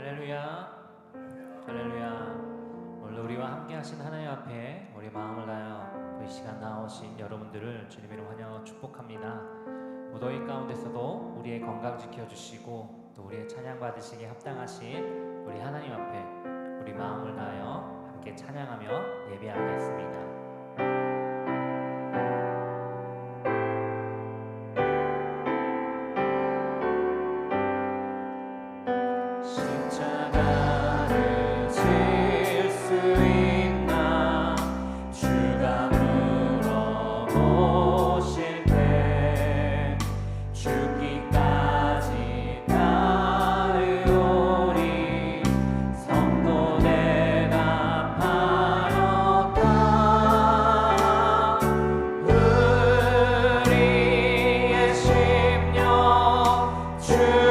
할렐루야, 할렐루야. 오늘 우리와 함께 하신 하나님 앞에 우리 마음을 다하여 이 시간 나오신 여러분들을 주님으로 환영하고 축복합니다. 무더위 가운데서도 우리의 건강 지켜주시고 또 우리의 찬양 받으시기에 합당하신 우리 하나님 앞에 우리 마음을 다하여 함께 찬양하며 예배하겠습니다. 주의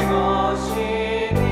것이니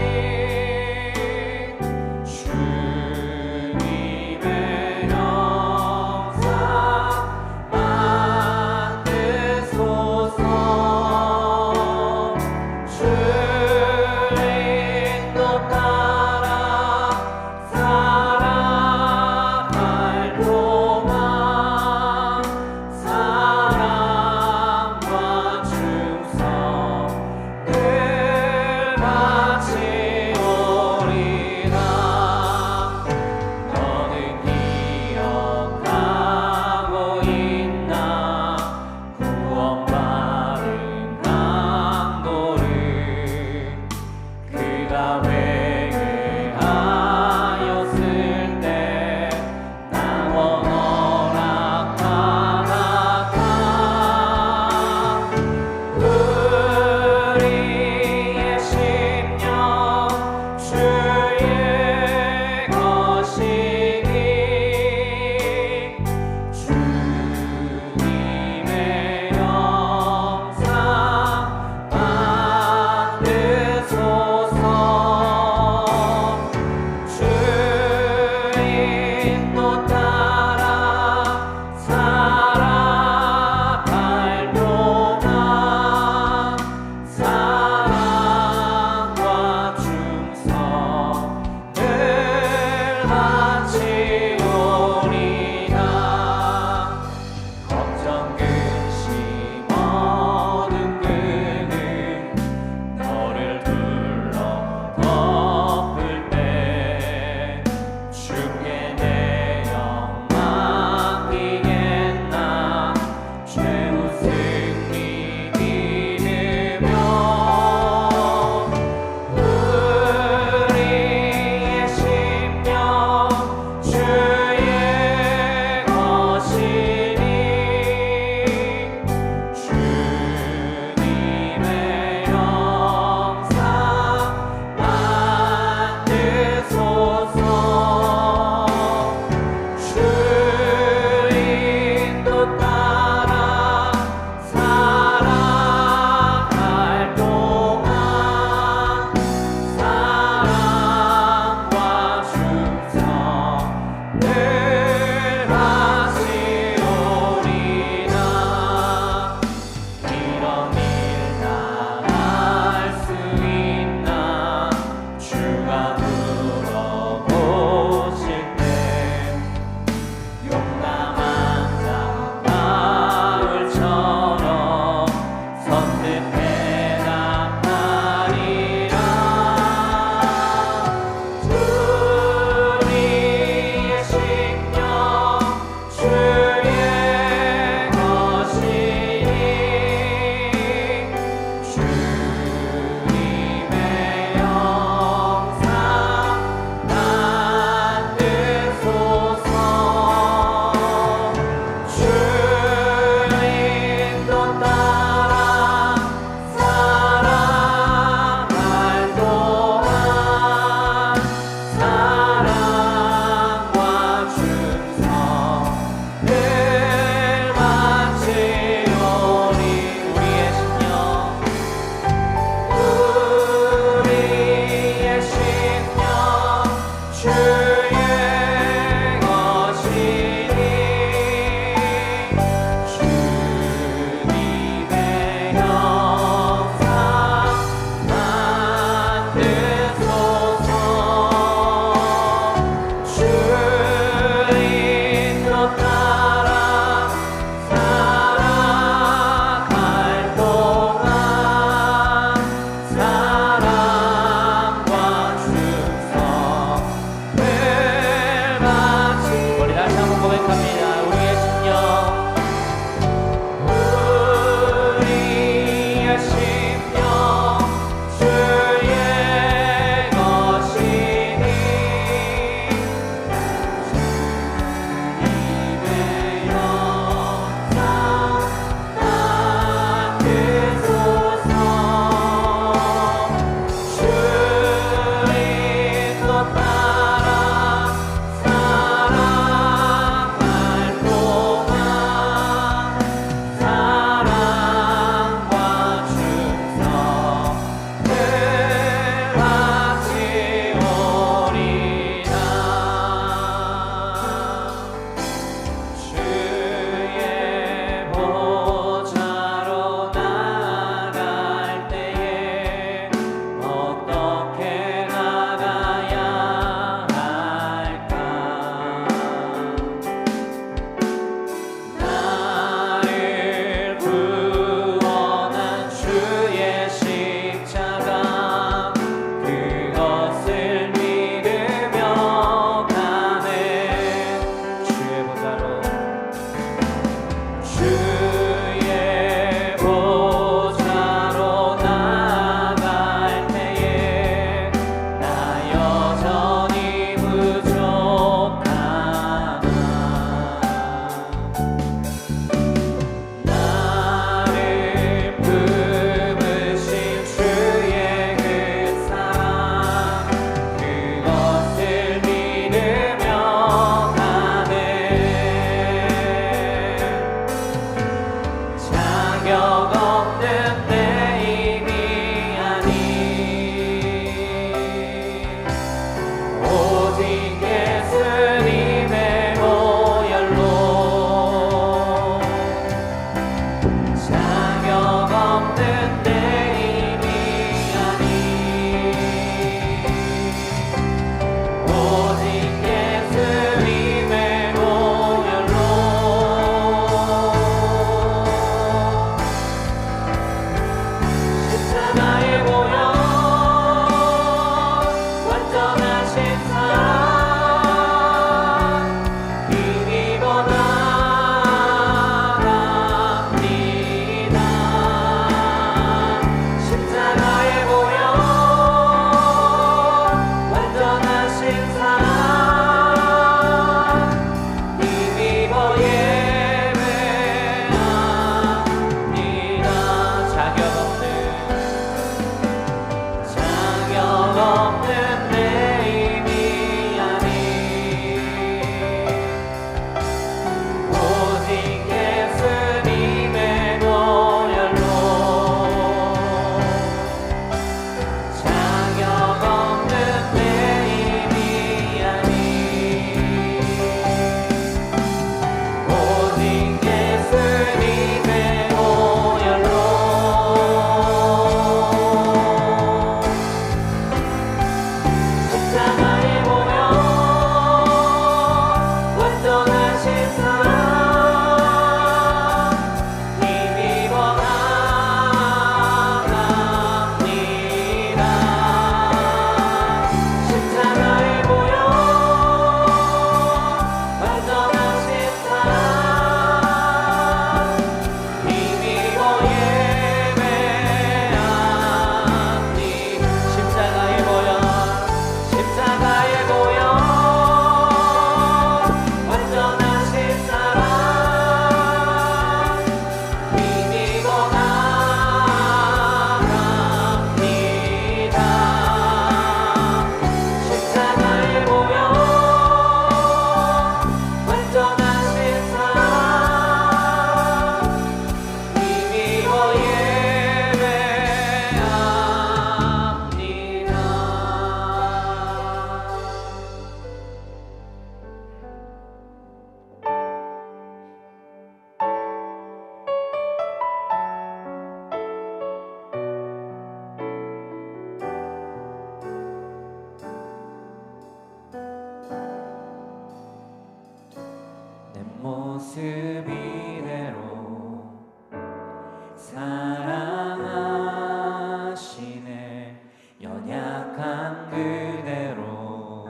연약한 그대로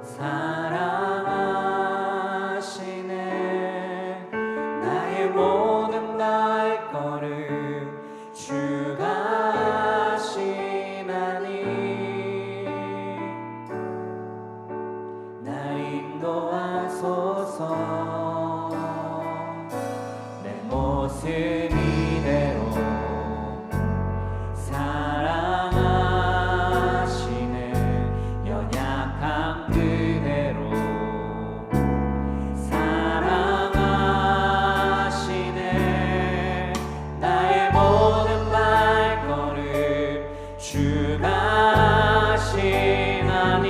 사랑하시네. 나의 모든 발걸음 주가 하시나니 날 인도하소서. 내 모습 이대로 사랑하시네. 연약한 그대로 사랑하시네. 나의 모든 발걸음 주가 하시나니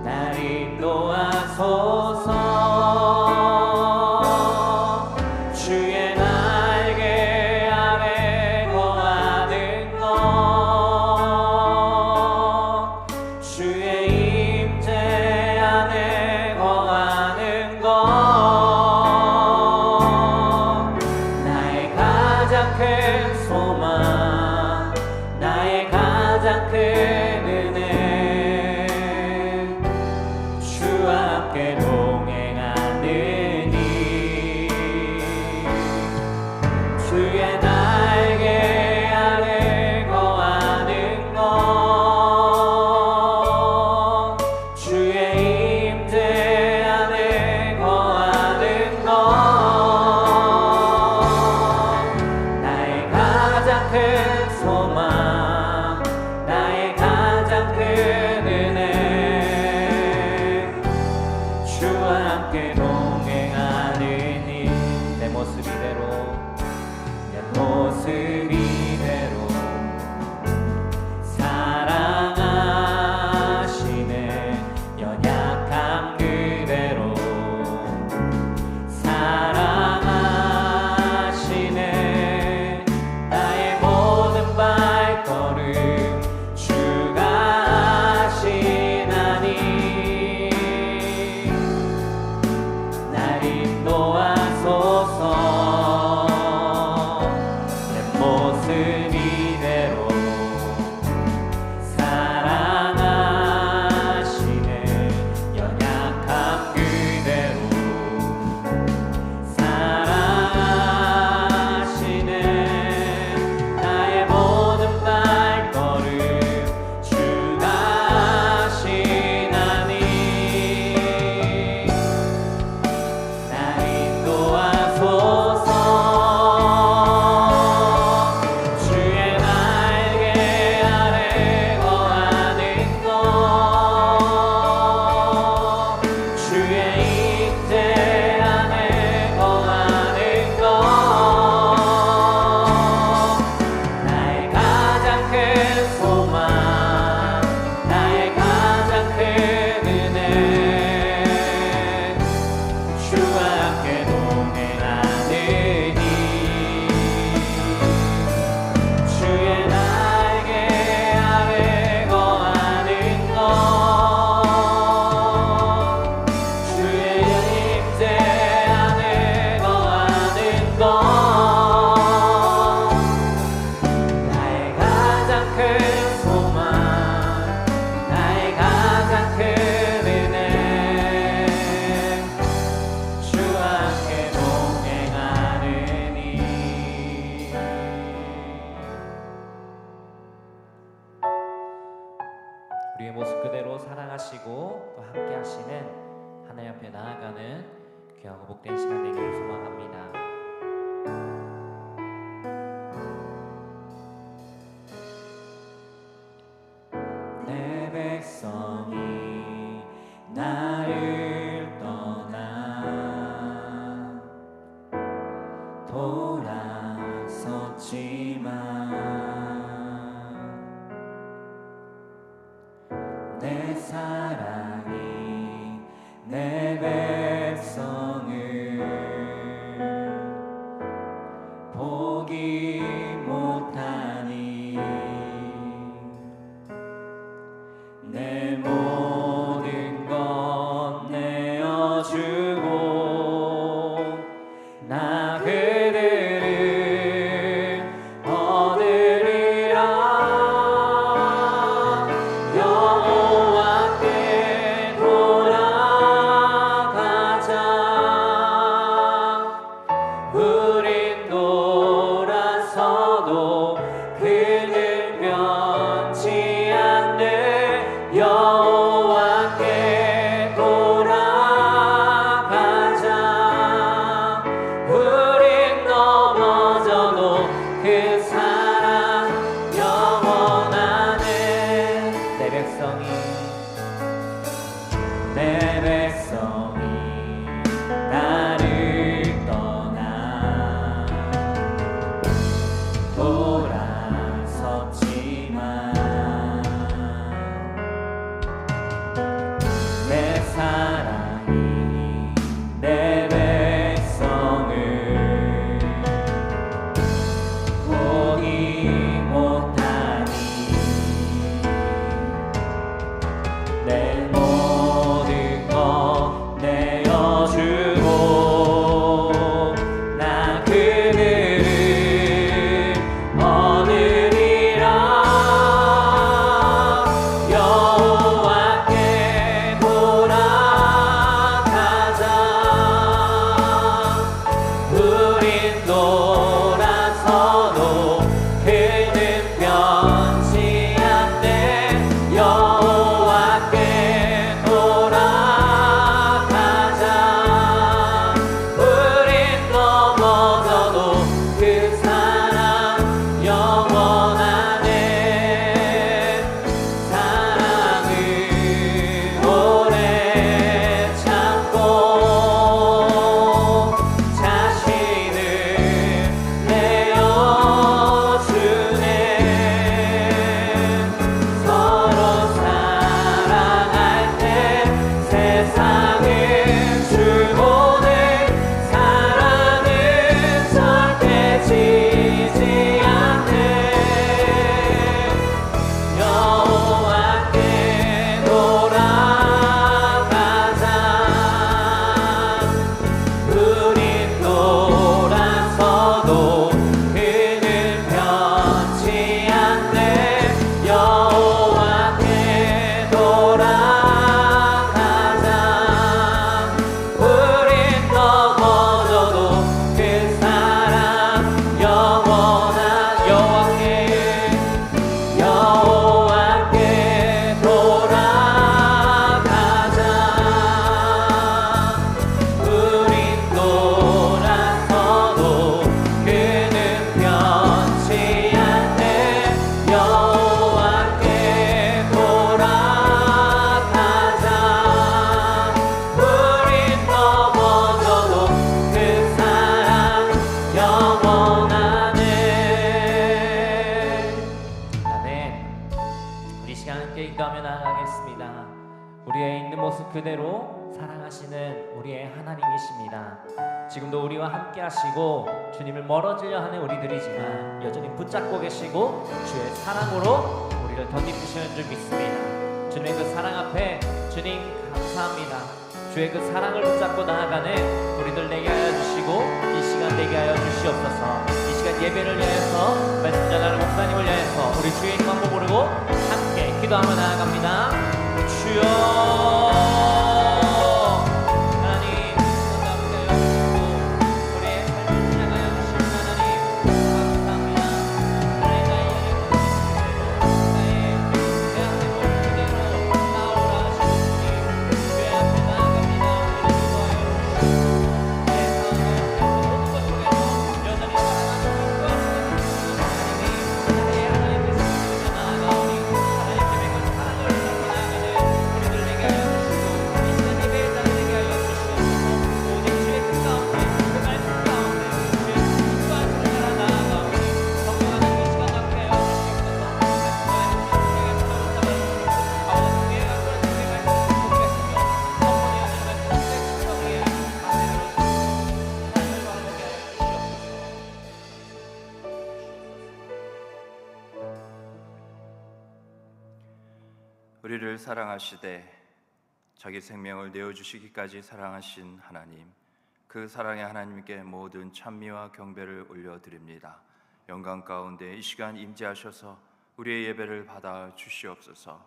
날 인도하소서. 주의 날개 아래 거하는 것, 주의 임재 안에 거하는 것, 나의 가장 큰 소망, 나의 가장 큰 은혜, 주와 함께 동행하느니 주의 날개 아래 거하는 것, 주의 임재 안에 거하는 것, 나의 가장 큰 소망, 나의 가장 큰 은혜, 주와 함께 동행하느니 내 모습 이대로 내 모습 이대로 사랑하시네. 연약한 그대로 사랑하시네. 나의 모든 발걸음 주가 하시나니 날 인도하소서. 내 모습 이대로 사랑하시네. 연약한 그대로 사랑하시네. 나의 모든 발걸음 주가 하시나니 날 인도하소서. 주의 날개 아래 거하는 것, 주의 임재 안에 거하는 것, 나의 가장 큰 소망, 나의 가장 큰 은혜, 주와 함께 동행하느니 주의 날개 아래 거하는 것, 주의 임재 안에 거하는 것, 나의 가장 큰 소망, 나의 가장 큰 은혜, 주와 함께 동행하느니 우리의 모습 그대로 사랑하시고 또 함께 하시는 하나님 앞에 나아가는 귀하고 복된 시간 되기를 소망합니다. 내 백성이 나를 떠나 돌아섰지만 내 사랑이 내 백성을 포기 못하니 내 모든 것 내어주고 나 그들을 얻어 넘어져도 그는 변치 않네. 여호와께 돌아가자. 우린 넘어져도 그 사랑 영원하네. 내 백성이 나를 떠나 돌아섰지만 내 사랑이 내 백성을 포기 못하니 내 모든 것 내어주고 나 그들을 얻으리라. 여호와께 돌아가자. 우린 돌아서도 그는 변치 않네. 여호와께 돌아가자. 우린 넘어져도 그 사랑 영원하네. 사랑을 오래 참고 자신을 내어주네. 서로 사랑할 때 세상은 주고는 사랑은 절대 지지 않네. 여호와께 돌아가자. 우린 돌아서도 그는 변치 않네. 여호와께 돌아가자. 우린 넘어져도 그 사랑 영원한. 여호와께 돌아가자. 우린 돌아서도 그는 변치 않네. 여호와께 돌아가자. 우린 넘어져도 그 사랑 영원하네. 아멘. 우리 시간 함께 기도하며 나아가겠습니다. 우리의 있는 모습 그대로 사랑하시는 우리의 하나님이십니다. 지금도 우리와 함께 하시고 주님을 멀어지려 하는 우리들이지만 여전히 붙잡고 계시고 주의 사랑으로 우리를 덧입으시는 줄 믿습니다. 주님의 그 사랑 앞에 주님 감사합니다. 주의 그 사랑을 붙잡고 나아가는 우리들 되게 하여 주시고 이 시간 되게 하여 주시옵소서. 이 시간 예배를 위해서 말씀 전하는 목사님을 위해서 우리 주의 이름 한번 부르고 함께 기도하며 나아갑니다. 주여 하나님 감사합니다. 우리의 삶을 시작하여 주신 하나님 감사합니다. 나의 나의 내 앞에 모든 그대로 나오라 하시는 주님 주의 앞에 나아갑니다. 우리를 도와여 주시고 내 상황을 모든 것 속에서 여전히 사랑하는 하나님이 나의 하나님 되시는 나아가오니 하나님께 맺은 사랑을 쌓고 나아가는 우리들 되게 하여 주시고 이 시간 예배의 자리 되게 하여 주시옵소서. 오직 주의 뜻 가운데 그 말씀 가운데 주의 뜻과 정결한 나아가오니 성령 하나님 이 시간 함께 하여 주시옵소서. 말씀하는 주님에게 붙잡아 주시고 가오는 교회가 그런 주의 말씀을 보겠으며 성령의 하나님 말씀 주의 충성에 만세로 삶을 바라보게 하여 주시옵소서. 우리를 사랑하시되 자기 생명을 내어주시기까지 사랑하신 하나님, 그 사랑의 하나님께 모든 찬미와 경배를 올려드립니다. 영광 가운데 이 시간 임재하셔서 우리의 예배를 받아 주시옵소서.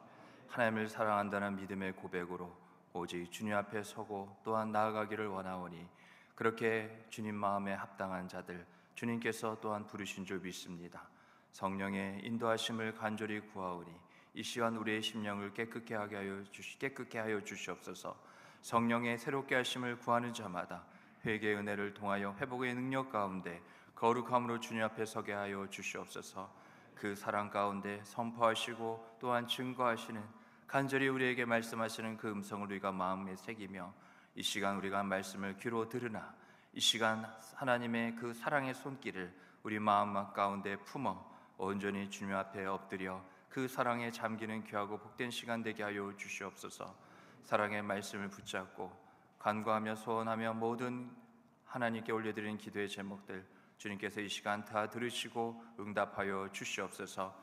하나님을 사랑한다는 믿음의 고백으로 오직 주님 앞에 서고 또한 나아가기를 원하오니 그렇게 주님 마음에 합당한 자들 주님께서 또한 부르신 줄 믿습니다. 성령의 인도하심을 간절히 구하오니 이 시간 우리의 심령을 깨끗게 하여 주시옵소서. 성령의 새롭게 하심을 구하는 자마다 회개의 은혜를 통하여 회복의 능력 가운데 거룩함으로 주님 앞에 서게 하여 주시옵소서. 그 사랑 가운데 선포하시고 또한 증거하시는, 간절히 우리에게 말씀하시는 그 음성을 우리가 마음에 새기며 이 시간 우리가 말씀을 귀로 들으나 이 시간 하나님의 그 사랑의 손길을 우리 마음 가운데 품어 온전히 주님 앞에 엎드려 그 사랑에 잠기는 귀하고 복된 시간 되게 하여 주시옵소서. 사랑의 말씀을 붙잡고 간구하며 소원하며 모든 하나님께 올려드리는 기도의 제목들 주님께서 이 시간 다 들으시고 응답하여 주시옵소서.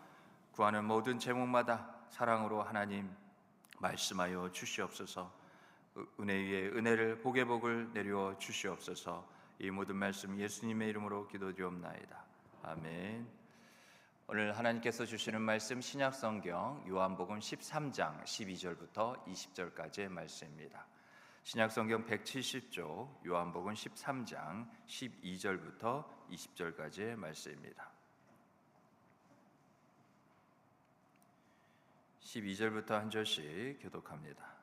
구하는 모든 제목마다 사랑으로 하나님 말씀하여 주시옵소서. 은혜 위에 은혜를, 복의 복을 내려 주시옵소서. 이 모든 말씀 예수님의 이름으로 기도드리옵나이다. 아멘. 오늘 하나님께서 주시는 말씀 신약성경 요한복음 13장 12절부터 20절까지의 말씀입니다. 신약성경 170조 요한복음 13장 12절부터 20절까지의 말씀입니다. 12절부터 한 절씩 교독합니다.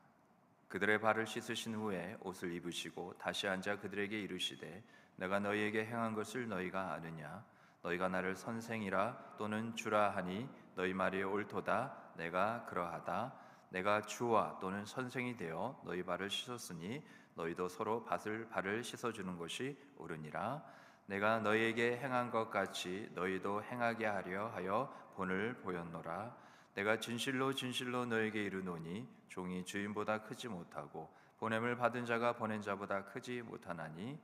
그들의 발을 씻으신 후에 옷을 입으시고 다시 앉아 그들에게 이르시되 내가 너희에게 행한 것을 너희가 아느냐? 너희가 나를 선생이라 또는 주라 하니 너희 말이 옳도다. 내가 그러하다. 내가 주와 또는 선생이 되어 너희 발을 씻었으니 너희도 서로 발을 씻어주는 것이 옳으니라. 내가 너희에게 행한 것 같이 너희도 행하게 하려 하여 본을 보였노라. 내가 진실로 진실로 너희에게 이르노니 종이 주인보다 크지 못하고 보냄을 받은 자가 보낸 자보다 크지 못하나니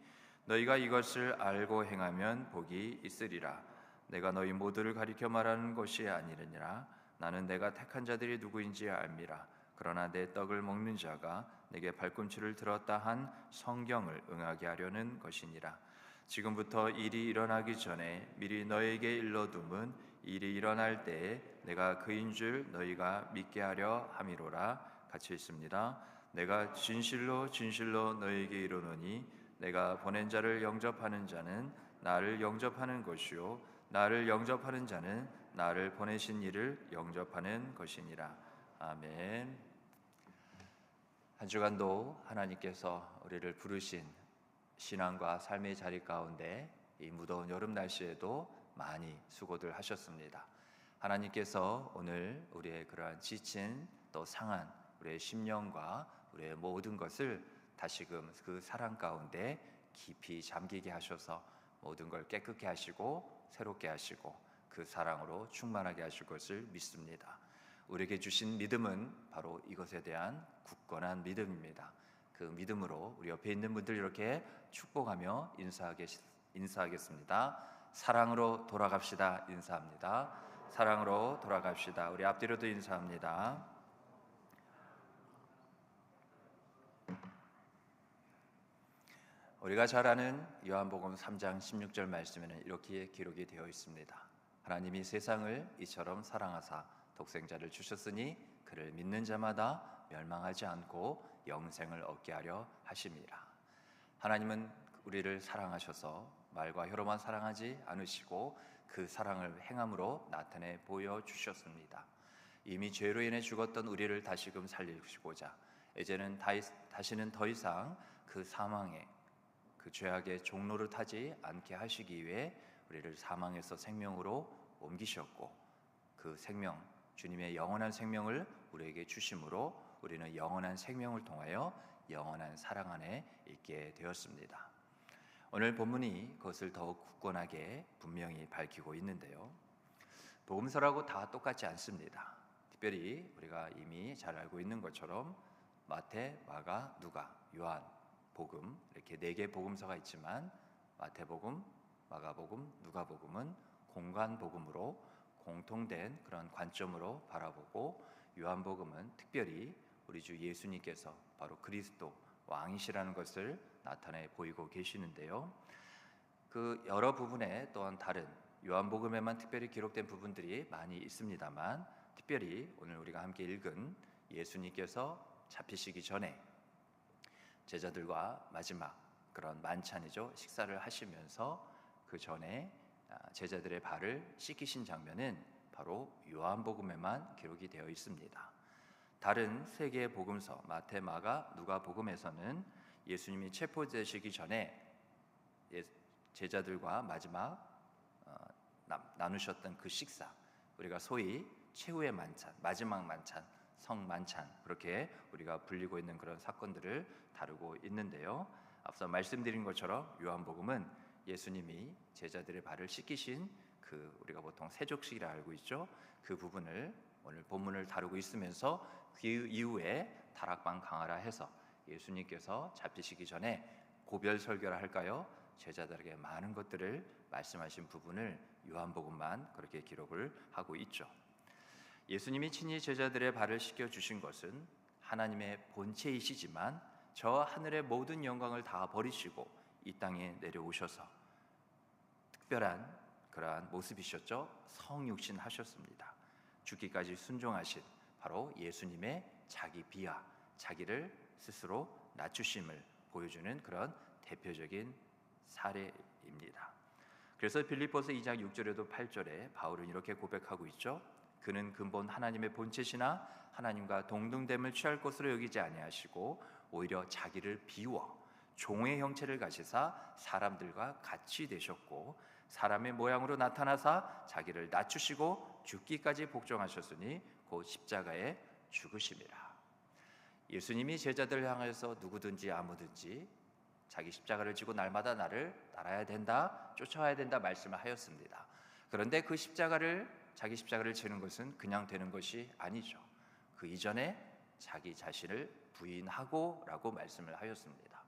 너희가 이것을 알고 행하면 복이 있으리라. 내가 너희 모두를 가리켜 말하는 것이 아니느니라. 나는 내가 택한 자들이 누구인지 알미라. 그러나 내 떡을 먹는 자가 내게 발꿈치를 들었다 한 성경을 응하게 하려는 것이니라. 지금부터 일이 일어나기 전에 미리 너희에게 일러둠은 일이 일어날 때에 내가 그인 줄 너희가 믿게 하려 함이로라. 같이 있습니다. 내가 진실로 진실로 너희에게 이르노니 내가 보낸 자를 영접하는 자는 나를 영접하는 것이요 나를 영접하는 자는 나를 보내신 이를 영접하는 것이니라. 아멘. 한 주간도 하나님께서 우리를 부르신 신앙과 삶의 자리 가운데 이 무더운 여름 날씨에도 많이 수고들 하셨습니다. 하나님께서 오늘 우리의 그러한 지친 또 상한 우리의 심령과 우리의 모든 것을 다시금 그 사랑 가운데 깊이 잠기게 하셔서 모든 걸 깨끗게 하시고 새롭게 하시고 그 사랑으로 충만하게 하실 것을 믿습니다. 우리에게 주신 믿음은 바로 이것에 대한 굳건한 믿음입니다. 그 믿음으로 우리 옆에 있는 분들 이렇게 축복하며 인사하겠습니다. 사랑으로 돌아갑시다. 인사합니다. 사랑으로 돌아갑시다. 우리 앞뒤로도 인사합니다. 우리가 잘 아는 요한복음 3장 16절 말씀에는 이렇게 기록이 되어 있습니다. 하나님이 세상을 이처럼 사랑하사 독생자를 주셨으니 그를 믿는 자마다 멸망하지 않고 영생을 얻게 하려 하심이라. 하나님은 우리를 사랑하셔서 말과 혀로만 사랑하지 않으시고 그 사랑을 행함으로 나타내 보여주셨습니다. 이미 죄로 인해 죽었던 우리를 다시금 살리시고자 이제는 다시는 더 이상 그 사망의 그 죄악의 종로를 타지 않게 하시기 위해 우리를 사망에서 생명으로 옮기셨고 그 생명, 주님의 영원한 생명을 우리에게 주심으로 우리는 영원한 생명을 통하여 영원한 사랑 안에 있게 되었습니다. 오늘 본문이 그것을 더욱 굳건하게 분명히 밝히고 있는데요. 복음서라고 다 똑같지 않습니다. 특별히 우리가 이미 잘 알고 있는 것처럼 마태, 마가, 누가, 요한, 복음 이렇게 4개의 복음서가 있지만 마태복음, 마가복음, 누가복음은 공관복음으로 공통된 그런 관점으로 바라보고 요한복음은 특별히 우리 주 예수님께서 바로 그리스도 왕이시라는 것을 나타내 보이고 계시는데요. 그 여러 부분에 또한 다른 요한복음에만 특별히 기록된 부분들이 많이 있습니다만 특별히 오늘 우리가 함께 읽은 예수님께서 잡히시기 전에 제자들과 마지막 그런 만찬이죠. 식사를 하시면서 그 전에 제자들의 발을 씻기신 장면은 바로 요한복음에만 기록이 되어 있습니다. 다른 세 개의 복음서 마태, 마가, 누가복음에서는 예수님이 체포되시기 전에 제자들과 마지막 나누셨던 그 식사, 우리가 소위 최후의 만찬, 마지막 만찬, 성만찬, 그렇게 우리가 불리고 있는 그런 사건들을 다루고 있는데요. 앞서 말씀드린 것처럼 요한복음은 예수님이 제자들의 발을 씻기신 그 우리가 보통 세족식이라 알고 있죠. 그 부분을 오늘 본문을 다루고 있으면서 그 이후에 다락방 강화라 해서 예수님께서 잡히시기 전에 고별 설교를 할까요? 제자들에게 많은 것들을 말씀하신 부분을 요한복음만 그렇게 기록을 하고 있죠. 예수님이 친히 제자들의 발을 씻겨 주신 것은 하나님의 본체이시지만 저 하늘의 모든 영광을 다 버리시고 이 땅에 내려오셔서 특별한 그러한 모습이셨죠. 성육신 하셨습니다. 죽기까지 순종하신 바로 예수님의 자기 비하, 자기를 스스로 낮추심을 보여주는 그런 대표적인 사례입니다. 그래서 빌립보서 2장 6절에도 8절에 바울은 이렇게 고백하고 있죠. 그는 근본 하나님의 본체시나 하나님과 동등됨을 취할 것으로 여기지 아니하시고 오히려 자기를 비워 종의 형체를 가지사 사람들과 같이 되셨고 사람의 모양으로 나타나사 자기를 낮추시고 죽기까지 복종하셨으니 곧 십자가에 죽으심이라. 예수님이 제자들을 향해서 누구든지 아무든지 자기 십자가를 지고 날마다 나를 따라야 된다, 쫓아와야 된다 말씀을 하였습니다. 그런데 그 자기 십자가를 지는 것은 그냥 되는 것이 아니죠. 그 이전에 자기 자신을 부인하고 라고 말씀을 하였습니다.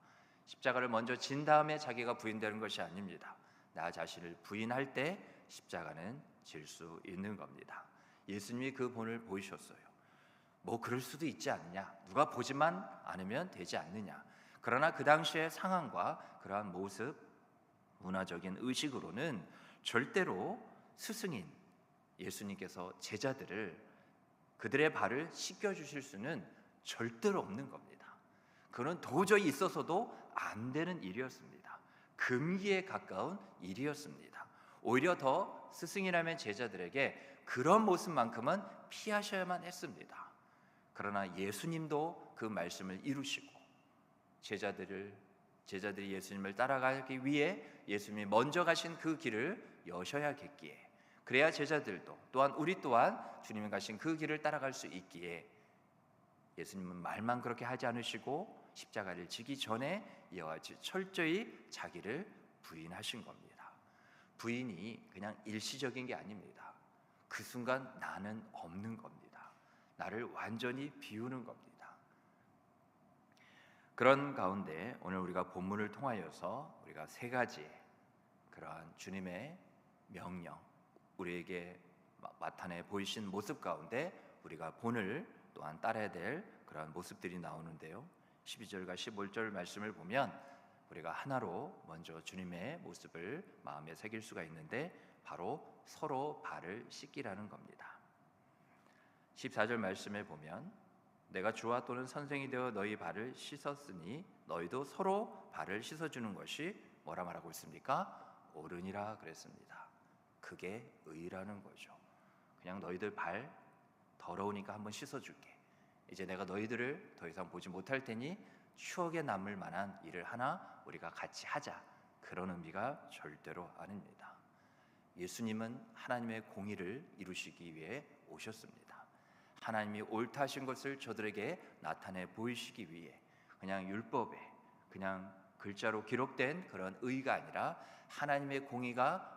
십자가를 먼저 진 다음에 자기가 부인되는 것이 아닙니다. 나 자신을 부인할 때 십자가는 질 수 있는 겁니다. 예수님이 그 본을 보이셨어요. 뭐 그럴 수도 있지 않느냐, 누가 보지만 않으면 되지 않느냐. 그러나 그 당시의 상황과 그러한 모습, 문화적인 의식으로는 절대로 스승인 예수님께서 제자들을 그들의 발을 씻겨주실 수는 절대로 없는 겁니다. 그는 도저히 있어서도 안 되는 일이었습니다. 금기에 가까운 일이었습니다. 오히려 더 스승이라면 제자들에게 그런 모습만큼은 피하셔야만 했습니다. 그러나 예수님도 그 말씀을 이루시고 제자들이 예수님을 따라가기 위해 예수님이 먼저 가신 그 길을 여셔야겠기에, 그래야 제자들도 또한 우리 또한 주님이 가신 그 길을 따라갈 수 있기에 예수님은 말만 그렇게 하지 않으시고 십자가를 지기 전에 이와 같이 철저히 자기를 부인하신 겁니다. 부인이 그냥 일시적인 게 아닙니다. 그 순간 나는 없는 겁니다. 나를 완전히 비우는 겁니다. 그런 가운데 오늘 우리가 본문을 통하여서 우리가 세 가지 그러한 주님의 명령, 우리에게 나타내 보이신 모습 가운데 우리가 본을 또한 따라야 될 그러한 모습들이 나오는데요. 12절과 15절 말씀을 보면 우리가 하나로 먼저 주님의 모습을 마음에 새길 수가 있는데 바로 서로 발을 씻기라는 겁니다. 14절 말씀에 보면 내가 주와 또는 선생이 되어 너희 발을 씻었으니 너희도 서로 발을 씻어주는 것이 뭐라 말하고 있습니까? 옳으니라 그랬습니다. 그게 의라는 거죠. 그냥 너희들 발 더러우니까 한번 씻어줄게. 이제 내가 너희들을 더 이상 보지 못할 테니 추억에 남을 만한 일을 하나 우리가 같이 하자. 그런 의미가 절대로 아닙니다. 예수님은 하나님의 공의를 이루시기 위해 오셨습니다. 하나님이 옳다 하신 것을 저들에게 나타내 보이시기 위해 그냥 율법에 그냥 글자로 기록된 그런 의가 아니라 하나님의 공의가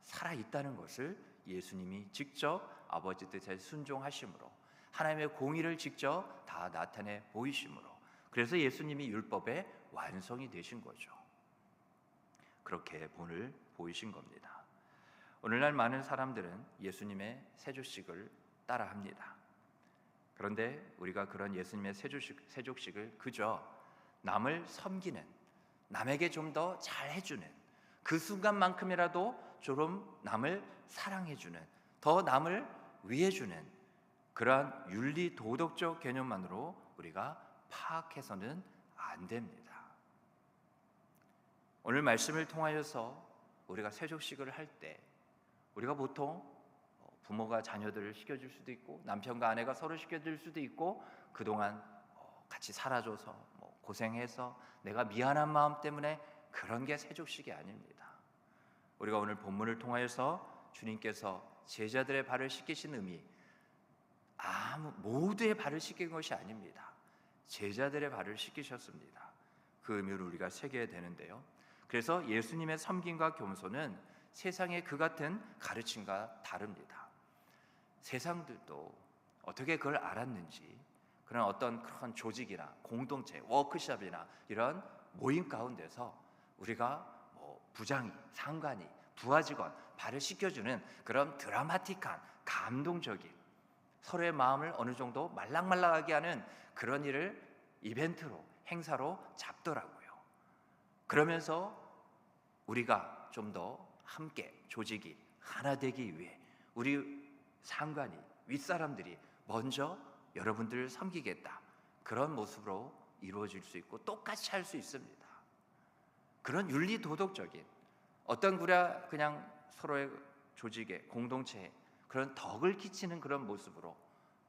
살아있다는 것을 예수님이 직접 아버지 뜻에 순종하심으로 하나님의 공의를 직접 다 나타내 보이심으로 그래서 예수님이 율법의 완성이 되신 거죠. 그렇게 본을 보이신 겁니다. 오늘날 많은 사람들은 예수님의 세조식을 따라합니다. 그런데 우리가 그런 예수님의 세족식을 그저 남을 섬기는, 남에게 좀 더 잘해주는 그 순간만큼이라도 좀 남을 사랑해주는, 더 남을 위해주는 그러한 윤리 도덕적 개념만으로 우리가 파악해서는 안 됩니다. 오늘 말씀을 통하여서 우리가 세족식을 할 때 우리가 보통 부모가 자녀들을 시켜줄 수도 있고 남편과 아내가 서로 시켜줄 수도 있고 그동안 같이 살아줘서 고생해서 내가 미안한 마음 때문에 그런 게 세족식이 아닙니다. 우리가 오늘 본문을 통하여서 주님께서 제자들의 발을 씻기신 의미, 모두의 발을 씻긴 것이 아닙니다. 제자들의 발을 씻기셨습니다. 그 의미를 우리가 새겨야 되는데요. 그래서 예수님의 섬김과 겸손은 세상의 그 같은 가르침과 다릅니다. 세상들도 어떻게 그걸 알았는지 그런 어떤 그런 조직이나 공동체, 워크숍이나 이런 모임 가운데서 우리가 부장이, 상관이, 부하 직원 발을 씻겨주는 그런 드라마틱한 감동적인 서로의 마음을 어느 정도 말랑말랑하게 하는 그런 일을 이벤트로 행사로 잡더라고요. 그러면서 우리가 좀 더 함께 조직이 하나 되기 위해 우리 상관이 윗사람들이 먼저 여러분들을 섬기겠다 그런 모습으로 이루어질 수 있고 똑같이 할 수 있습니다. 그런 윤리 도덕적인 어떤 그냥 서로의 조직에 공동체에 그런 덕을 끼치는 그런 모습으로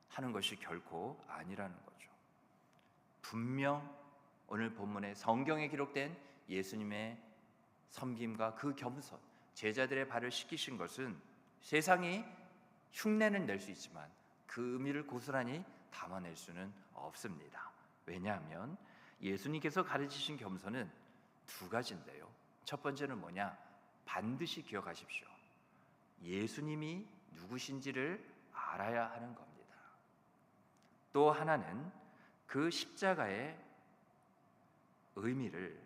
하는 것이 결코 아니라는 거죠. 분명 오늘 본문에 성경에 기록된 예수님의 섬김과 그 겸손, 제자들의 발을 씻기신 것은 세상이 흉내는 낼 수 있지만 그 의미를 고스란히 담아낼 수는 없습니다. 왜냐하면 예수님께서 가르치신 겸손은 두 가지인데요. 첫 번째는 뭐냐? 반드시 기억하십시오. 예수님이 누구신지를 알아야 하는 겁니다. 또 하나는 그 십자가의 의미를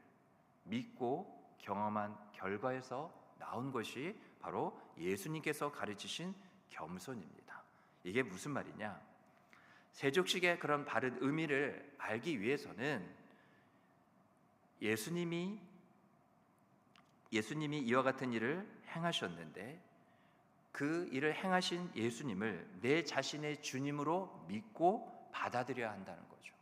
믿고 경험한 결과에서 나온 것이 바로 예수님께서 가르치신 겸손입니다. 이게 무슨 말이냐? 세족식의 그런 바른 의미를 알기 위해서는 예수님이 이와 같은 일을 행하셨는데 그 일을 행하신 예수님을 내 자신의 주님으로 믿고 받아들여야 한다는 거죠.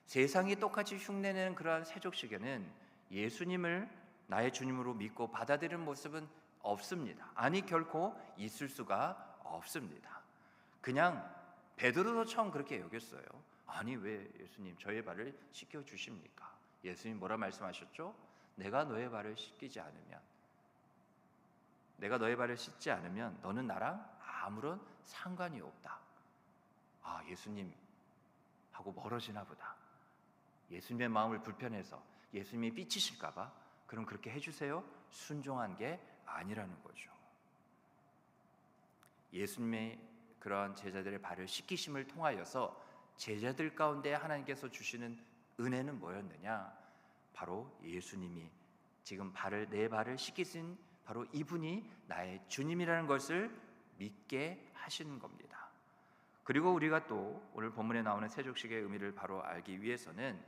세상이 똑같이 흉내내는 그러한 세족식에는 예수님을 나의 주님으로 믿고 받아들이는 모습은 없습니다. 아니 결코 있을 수가 없습니다. 그냥 베드로도 처음 그렇게 여겼어요. 아니 왜 예수님 저의 발을 씻겨 주십니까? 예수님 뭐라 말씀하셨죠? 내가 너의 발을 씻지 않으면 너는 나랑 아무런 상관이 없다. 예수님 하고 멀어지나 보다. 예수님의 마음을 불편해서 예수님이 삐치실까 봐 그럼 그렇게 해주세요. 순종한 게 아니라는 거죠. 예수님의 그런 제자들의 발을 씻기심을 통하여서 제자들 가운데 하나님께서 주시는 은혜는 뭐였느냐? 바로 예수님이 지금 내 발을 씻기신 바로 이분이 나의 주님이라는 것을 믿게 하시는 겁니다. 그리고 우리가 또 오늘 본문에 나오는 세족식의 의미를 바로 알기 위해서는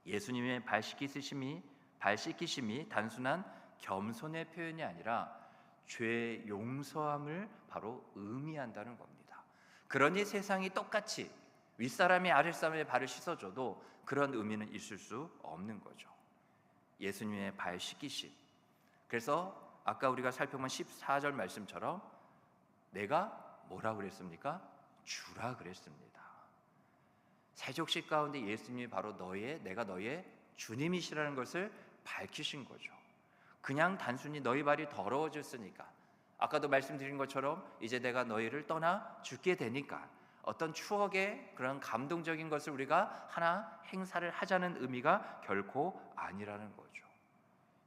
예수님의 발 씻기심이 단순한 겸손의 표현이 아니라 죄 용서함을 바로 의미한다는 겁니다. 그러니 세상이 똑같이 윗사람이 아랫사람의 발을 씻어줘도 그런 의미는 있을 수 없는 거죠. 예수님의 발 씻기심. 그래서 아까 우리가 살펴본 14절 말씀처럼 내가 뭐라 그랬습니까? 주라 그랬습니다. 세족식 가운데 예수님이 바로 내가 너의 주님이시라는 것을 밝히신 거죠. 그냥 단순히 너희 발이 더러워졌으니까 아까도 말씀드린 것처럼 이제 내가 너희를 떠나 죽게 되니까 어떤 추억의 그런 감동적인 것을 우리가 하나 행사를 하자는 의미가 결코 아니라는 거죠.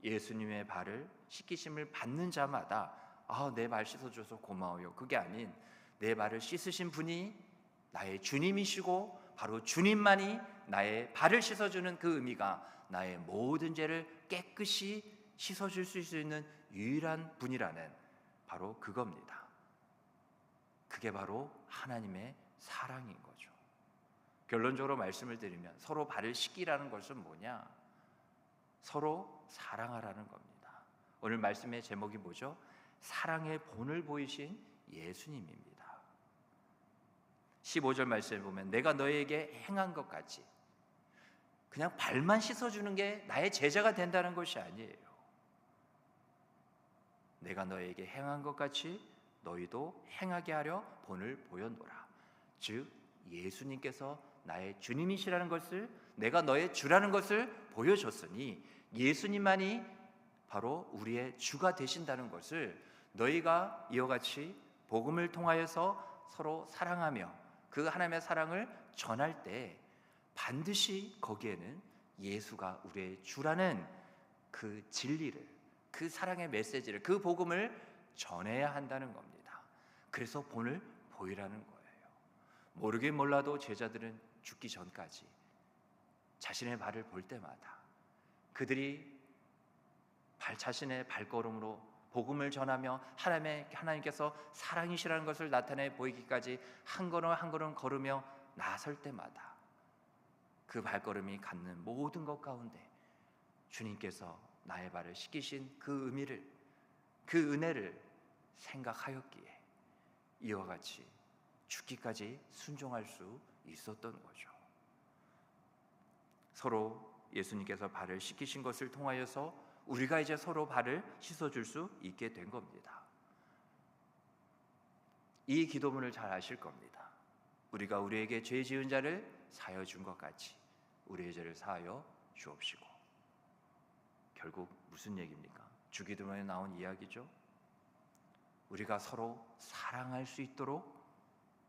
예수님의 발을 씻기심을 받는 자마다 내 발 씻어줘서 고마워요. 그게 아닌 내 발을 씻으신 분이 나의 주님이시고 바로 주님만이 나의 발을 씻어주는 그 의미가 나의 모든 죄를 깨끗이 씻어줄 수 있는 유일한 분이라는 바로 그겁니다. 그게 바로 하나님의 사랑인 거죠. 결론적으로 말씀을 드리면 서로 발을 씻기라는 것은 뭐냐? 서로 사랑하라는 겁니다. 오늘 말씀의 제목이 뭐죠? 사랑의 본을 보이신 예수님입니다. 15절 말씀을 보면 내가 너에게 행한 것 같이 그냥 발만 씻어주는 게 나의 제자가 된다는 것이 아니에요. 내가 너에게 행한 것 같이 너희도 행하게 하려 본을 보여노라. 즉 예수님께서 나의 주님이시라는 것을, 내가 너의 주라는 것을 보여줬으니 예수님만이 바로 우리의 주가 되신다는 것을 너희가 이와 같이 복음을 통하여서 서로 사랑하며 그 하나님의 사랑을 전할 때 반드시 거기에는 예수가 우리의 주라는 그 진리를, 그 사랑의 메시지를, 그 복음을 전해야 한다는 겁니다. 그래서 본을 보이라는 거예요. 모르긴 몰라도 제자들은 죽기 전까지 자신의 발을 볼 때마다 그들이 자신의 발걸음으로 복음을 전하며 하나님께서 사랑이시라는 것을 나타내 보이기까지 한 걸음 한 걸음 걸으며 나설 때마다 그 발걸음이 갖는 모든 것 가운데 주님께서 나의 발을 씻기신 그 의미를, 그 은혜를 생각하였기에 이와 같이 죽기까지 순종할 수 있었던 거죠. 서로 예수님께서 발을 씻기신 것을 통하여서 우리가 이제 서로 발을 씻어줄 수 있게 된 겁니다. 이 기도문을 잘 아실 겁니다. 우리가 우리에게 죄 지은 자를 사하여 준 것 같이 우리의 죄를 사하여 주옵시고. 결국 무슨 얘기입니까? 주기도문에 나온 이야기죠. 우리가 서로 사랑할 수 있도록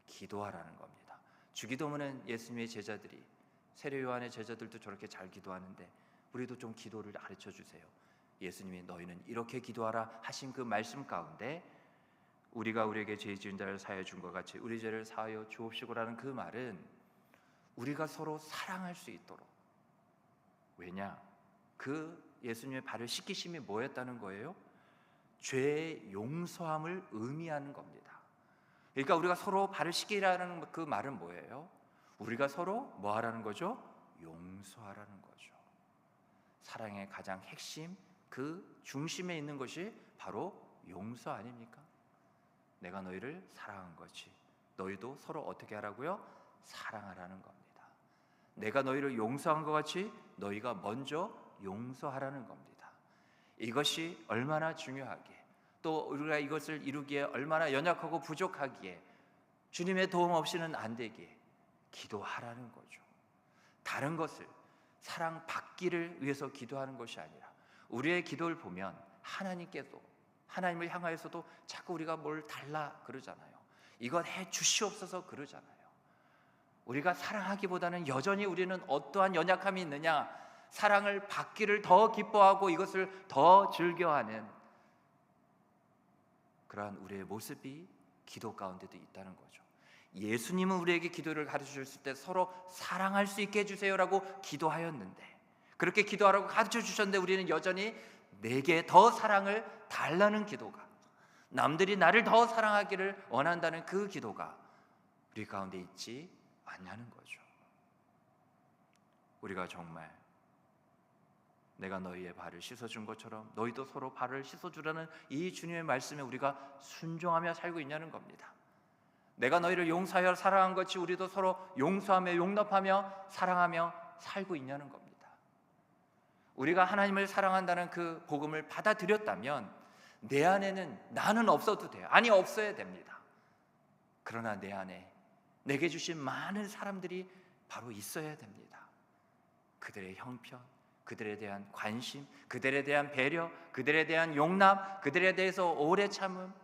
기도하라는 겁니다. 주기도문은 예수님의 제자들이, 세례 요한의 제자들도 저렇게 잘 기도하는데 우리도 좀 기도를 가르쳐 주세요. 예수님이 너희는 이렇게 기도하라 하신 그 말씀 가운데 우리가 우리에게 죄 지은 자를 사하여 준 것 같이 우리 죄를 사하여 주옵시고라는 그 말은 우리가 서로 사랑할 수 있도록. 왜냐? 그 예수님의 발을 씻기심이 뭐였다는 거예요? 죄의 용서함을 의미하는 겁니다. 그러니까 우리가 서로 발을 씻기라는 그 말은 뭐예요? 우리가 서로 뭐 하라는 거죠? 용서하라는 거죠. 사랑의 가장 핵심, 그 중심에 있는 것이 바로 용서 아닙니까? 내가 너희를 사랑한 것이 너희도 서로 어떻게 하라고요? 사랑하라는 겁니다. 내가 너희를 용서한 것 같이 너희가 먼저 용서하라는 겁니다. 이것이 얼마나 중요하기에, 또 우리가 이것을 이루기에 얼마나 연약하고 부족하기에 주님의 도움 없이는 안 되기에 기도하라는 거죠. 다른 것을 사랑 받기를 위해서 기도하는 것이 아니라 우리의 기도를 보면 하나님을 향하여서도 자꾸 우리가 뭘 달라 그러잖아요. 이것 해 주시옵소서 그러잖아요. 우리가 사랑하기보다는 여전히 우리는 어떠한 연약함이 있느냐, 사랑을 받기를 더 기뻐하고 이것을 더 즐겨하는 그러한 우리의 모습이 기도 가운데도 있다는 거죠. 예수님은 우리에게 기도를 가르쳐 주실 때 서로 사랑할 수 있게 해주세요라고 기도하였는데, 그렇게 기도하라고 가르쳐 주셨는데 우리는 여전히 내게 더 사랑을 달라는 기도가, 남들이 나를 더 사랑하기를 원한다는 그 기도가 우리 가운데 있지 않냐는 거죠. 우리가 정말 내가 너희의 발을 씻어준 것처럼 너희도 서로 발을 씻어주라는 이 주님의 말씀에 우리가 순종하며 살고 있냐는 겁니다. 내가 너희를 용서하여 사랑한 것이 우리도 서로 용서하며 용납하며 사랑하며 살고 있냐는 겁니다. 우리가 하나님을 사랑한다는 그 복음을 받아들였다면 내 안에는 나는 없어도 돼요. 아니, 없어야 됩니다. 그러나 내 안에 내게 주신 많은 사람들이 바로 있어야 됩니다. 그들의 형편, 그들에 대한 관심, 그들에 대한 배려, 그들에 대한 용납, 그들에 대해서 오래 참음.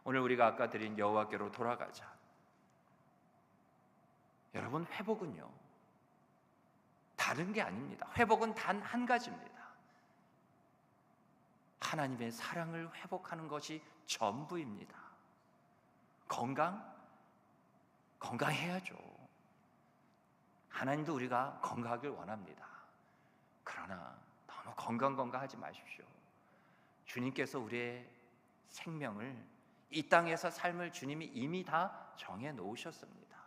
오늘 우리가 아까 드린 여호와께로 돌아가자. 여러분, 회복은요 다른 게 아닙니다. 회복은 단 한 가지입니다. 하나님의 사랑을 회복하는 것이 전부입니다. 건강해야죠. 하나님도 우리가 건강하길 원합니다. 그러나 너무 건강하지 마십시오. 주님께서 우리의 생명을, 이 땅에서 삶을 주님이 이미 다 정해 놓으셨습니다.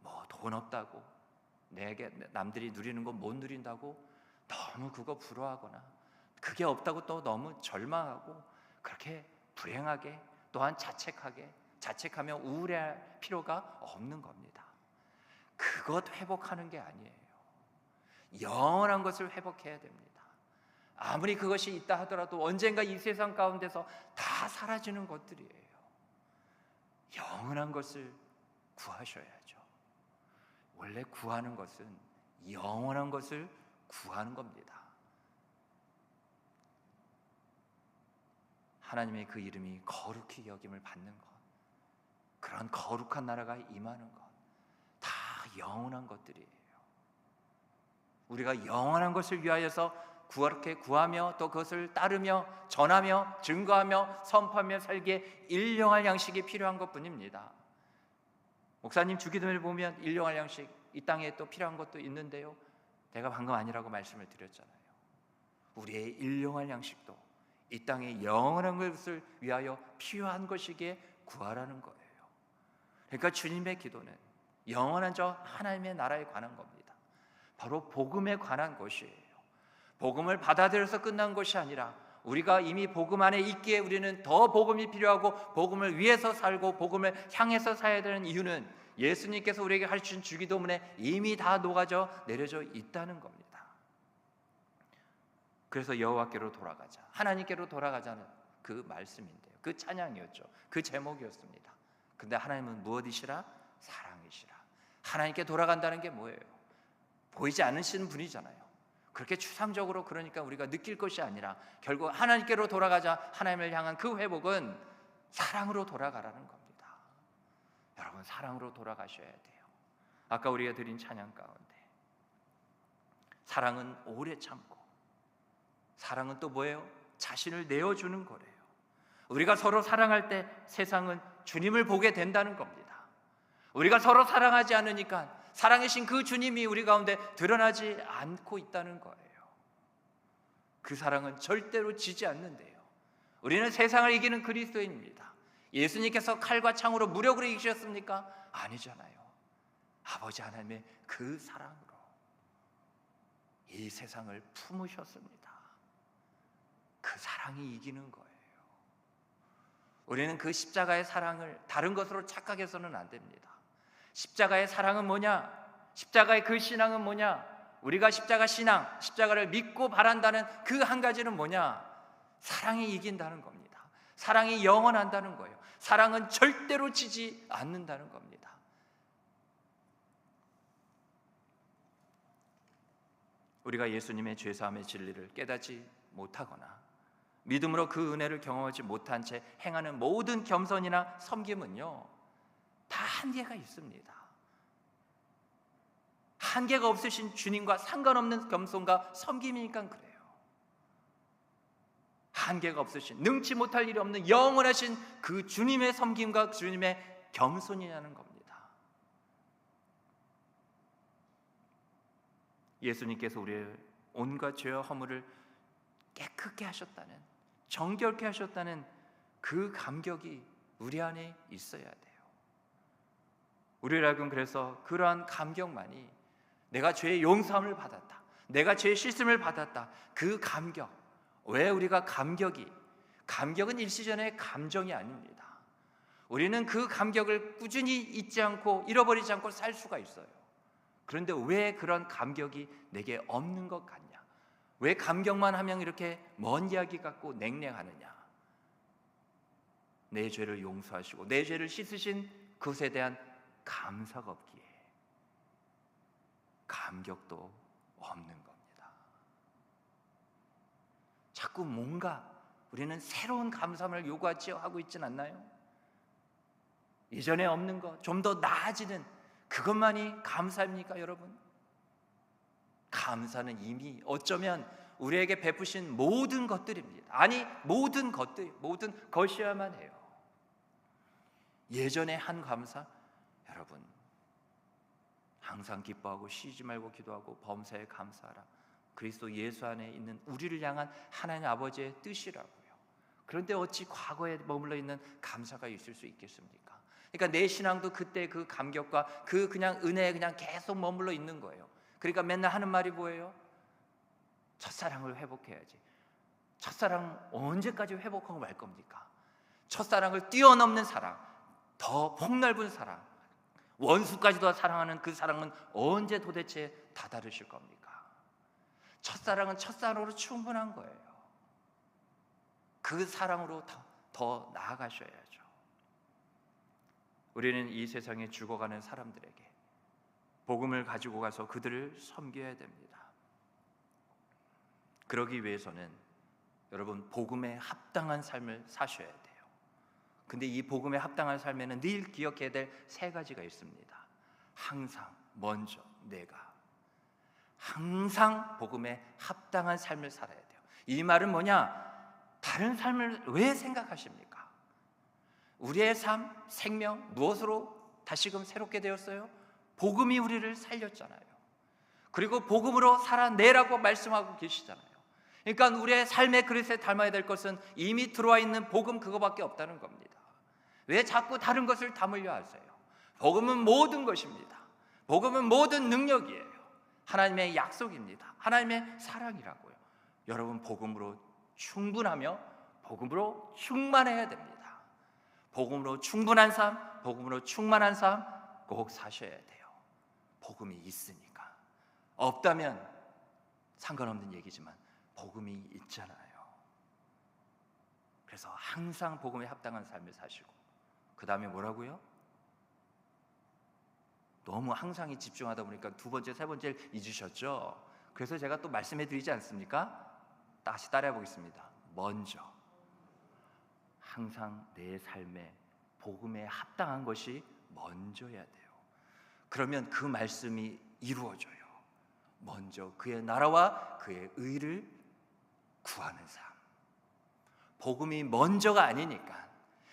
뭐 돈 없다고, 내게 남들이 누리는 거 못 누린다고 너무 그거 부러워하거나, 그게 없다고 또 너무 절망하고 그렇게 불행하게, 또한 자책하며 우울해할 필요가 없는 겁니다. 그것 회복하는 게 아니에요. 영원한 것을 회복해야 됩니다. 아무리 그것이 있다 하더라도 언젠가 이 세상 가운데서 다 사라지는 것들이에요. 영원한 것을 구하셔야죠. 원래 구하는 것은 영원한 것을 구하는 겁니다. 하나님의 그 이름이 거룩히 여김을 받는 것, 그런 거룩한 나라가 임하는 것, 다 영원한 것들이에요. 우리가 영원한 것을 위하여서 그렇게 구하며 또 그것을 따르며 전하며 증거하며 선포하며 살기에 일용할 양식이 필요한 것뿐입니다. 목사님 주기도문을 보면 일용할 양식, 이 땅에 또 필요한 것도 있는데요, 제가 방금 아니라고 말씀을 드렸잖아요. 우리의 일용할 양식도 이 땅의 영원한 것을 위하여 필요한 것이기에 구하라는 거예요. 그러니까 주님의 기도는 영원한 저 하나님의 나라에 관한 겁니다. 바로 복음에 관한 것이에요. 복음을 받아들여서 끝난 것이 아니라 우리가 이미 복음 안에 있기에 우리는 더 복음이 필요하고 복음을 위해서 살고 복음을 향해서 살아야 되는 이유는 예수님께서 우리에게 가르친 주기도문에 이미 다 녹아져 내려져 있다는 겁니다. 그래서 여호와께로 돌아가자, 하나님께로 돌아가자는 그 말씀인데요, 그 찬양이었죠. 그 제목이었습니다. 근데 하나님은 무엇이시라? 사랑이시라. 하나님께 돌아간다는 게 뭐예요? 보이지 않으시는 분이잖아요. 그렇게 추상적으로 그러니까 우리가 느낄 것이 아니라 결국 하나님께로 돌아가자, 하나님을 향한 그 회복은 사랑으로 돌아가라는 겁니다. 여러분, 사랑으로 돌아가셔야 돼요. 아까 우리가 드린 찬양 가운데 사랑은 오래 참고, 사랑은 또 뭐예요? 자신을 내어주는 거래요. 우리가 서로 사랑할 때 세상은 주님을 보게 된다는 겁니다. 우리가 서로 사랑하지 않으니까 사랑이신 그 주님이 우리 가운데 드러나지 않고 있다는 거예요. 그 사랑은 절대로 지지 않는데요. 우리는 세상을 이기는 그리스도인입니다. 예수님께서 칼과 창으로 무력으로 이기셨습니까? 아니잖아요. 아버지 하나님의 그 사랑으로 이 세상을 품으셨습니다. 그 사랑이 이기는 거예요. 우리는 그 십자가의 사랑을 다른 것으로 착각해서는 안 됩니다. 십자가의 사랑은 뭐냐? 십자가의 그 신앙은 뭐냐? 우리가 십자가 신앙, 십자가를 믿고 바란다는 그 한 가지는 뭐냐? 사랑이 이긴다는 겁니다. 사랑이 영원한다는 거예요. 사랑은 절대로 지지 않는다는 겁니다. 우리가 예수님의 죄사함의 진리를 깨닫지 못하거나 믿음으로 그 은혜를 경험하지 못한 채 행하는 모든 겸손이나 섬김은요, 다 한계가 있습니다. 한계가 없으신 주님과 상관없는 겸손과 섬김이니까 그래요. 한계가 없으신, 능치 못할 일이 없는 영원하신 그 주님의 섬김과 주님의 겸손이라는 겁니다. 예수님께서 우리의 온갖 죄와 허물을 깨끗게 하셨다는, 정결케 하셨다는 그 감격이 우리 안에 있어야 돼요. 우리라고는 그래서 그러한 감격만이, 내가 죄의 용서함을 받았다, 내가 죄의 씻음을 받았다, 그 감격. 왜 우리가 감격은 일시전의 감정이 아닙니다. 우리는 그 감격을 꾸준히 잊지 않고 잃어버리지 않고 살 수가 있어요. 그런데 왜 그런 감격이 내게 없는 것 같냐? 왜 감격만 하면 이렇게 먼 이야기 같고 냉랭하느냐? 내 죄를 용서하시고 내 죄를 씻으신 그것에 대한 감사가 없기에 감격도 없는 겁니다. 자꾸 뭔가 우리는 새로운 감사함을 요구하고 있진 않나요? 이전에 없는 것, 좀 더 나아지는 그것만이 감사입니까, 여러분? 감사는 이미 어쩌면 우리에게 베푸신 모든 것들입니다. 아니, 모든 것이야만 해요. 예전에 한 감사, 여러분 항상 기뻐하고 쉬지 말고 기도하고 범사에 감사하라. 그리스도 예수 안에 있는 우리를 향한 하나님 아버지의 뜻이라고요. 그런데 어찌 과거에 머물러 있는 감사가 있을 수 있겠습니까? 그러니까 내 신앙도 그때 그 감격과 그 그냥 은혜에 그냥 계속 머물러 있는 거예요. 그러니까 맨날 하는 말이 뭐예요? 첫사랑을 회복해야지. 첫사랑 언제까지 회복하고 말 겁니까? 첫사랑을 뛰어넘는 사랑, 더 폭넓은 사랑, 원수까지도 사랑하는 그 사랑은 언제 도대체 다다르실 겁니까? 첫사랑은 첫사랑으로 충분한 거예요. 그 사랑으로 더 나아가셔야죠. 우리는 이 세상에 죽어가는 사람들에게 복음을 가지고 가서 그들을 섬겨야 됩니다. 그러기 위해서는 여러분 복음에 합당한 삶을 사셔야 돼요. 근데 이 복음에 합당한 삶에는 늘 기억해야 될 세 가지가 있습니다. 항상, 먼저, 내가. 항상 복음에 합당한 삶을 살아야 돼요. 이 말은 뭐냐? 다른 삶을 왜 생각하십니까? 우리의 삶, 생명 무엇으로 다시금 새롭게 되었어요? 복음이 우리를 살렸잖아요. 그리고 복음으로 살아내라고 말씀하고 계시잖아요. 그러니까 우리의 삶의 그릇에 담아야 될 것은 이미 들어와 있는 복음 그거밖에 없다는 겁니다. 왜 자꾸 다른 것을 담으려 하세요? 복음은 모든 것입니다. 복음은 모든 능력이에요. 하나님의 약속입니다. 하나님의 사랑이라고요. 여러분 복음으로 충분하며 복음으로 충만해야 됩니다. 복음으로 충분한 삶, 복음으로 충만한 삶 꼭 사셔야 돼요. 복음이 있으니까. 없다면 상관없는 얘기지만 복음이 있잖아요. 그래서 항상 복음에 합당한 삶을 사시고, 그 다음에 뭐라고요? 너무 항상에 집중하다 보니까 두 번째, 세 번째를 잊으셨죠? 그래서 제가 또 말씀해 드리지 않습니까? 다시 따라해 보겠습니다. 먼저, 항상 내 삶에 복음에 합당한 것이 먼저야 돼요. 그러면 그 말씀이 이루어져요. 먼저 그의 나라와 그의 의를 구하는 삶. 복음이 먼저가 아니니까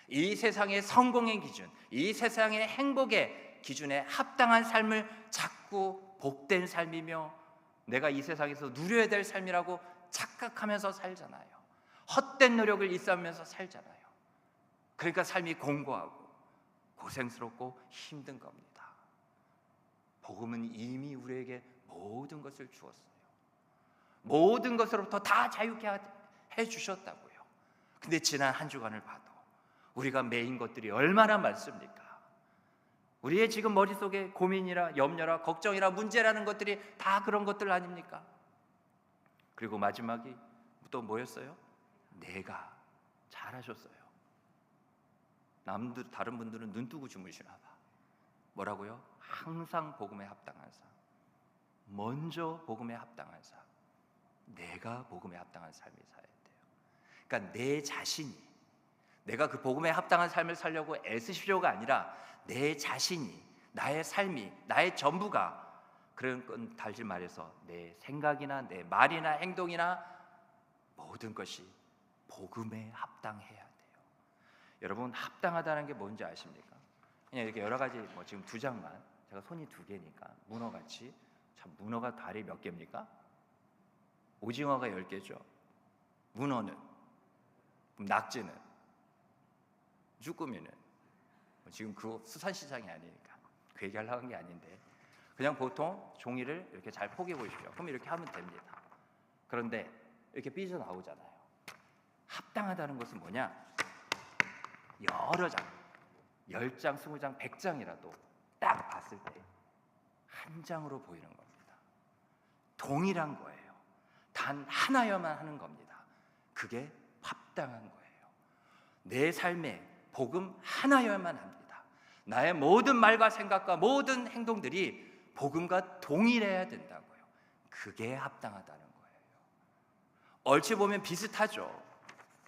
이 세상의 성공의 기준, 이 세상의 행복의 기준에 합당한 삶을 자꾸 복된 삶이며 내가 이 세상에서 누려야 될 삶이라고 착각하면서 살잖아요. 헛된 노력을 일삼으면서 살잖아요. 그러니까 삶이 공고하고 고생스럽고 힘든 겁니다. 복음은 이미 우리에게 모든 것을 주었어요. 모든 것으로부터 다 자유케 해주셨다고요. 근데 지난 한 주간을 봐도 우리가 매인 것들이 얼마나 많습니까? 우리의 지금 머릿속에 고민이라 염려라 걱정이라 문제라는 것들이 다 그런 것들 아닙니까? 그리고 마지막이 또 뭐였어요? 내가. 잘하셨어요. 다른 분들은 눈 뜨고 주무시나 봐. 뭐라고요? 항상 복음에 합당한 삶. 먼저 복음에 합당한 삶. 내가 복음에 합당한 삶을 살아야 돼요. 그러니까 내 자신이, 내가 그 복음에 합당한 삶을 살려고 애쓰십시오가 아니라 내 자신이, 나의 삶이, 나의 전부가, 그런 건 달리 말해서 내 생각이나 내 말이나 행동이나 모든 것이 복음에 합당해야 돼요. 여러분 합당하다는 게 뭔지 아십니까? 그냥 이렇게 여러 가지 지금 두 장만, 제가 손이 두 개니까 문어같이, 참 문어가 다리 몇 개입니까? 오징어가 10개죠. 문어는, 낙지는, 쭈꾸미는, 지금 그 수산시장이 아니니까 그 얘기하려고 한 게 아닌데 그냥 보통 종이를 이렇게 잘 포개해 보십시오. 그럼 이렇게 하면 됩니다. 그런데 이렇게 삐져나오잖아요. 합당하다는 것은 뭐냐? 여러 장, 10장, 20장, 100장이라도 딱 봤을 때 한 장으로 보이는 겁니다. 동일한 거예요. 단 하나여만 하는 겁니다. 그게 합당한 거예요. 내 삶에 복음 하나여야만 합니다. 나의 모든 말과 생각과 모든 행동들이 복음과 동일해야 된다고요. 그게 합당하다는 거예요. 얼추 보면 비슷하죠.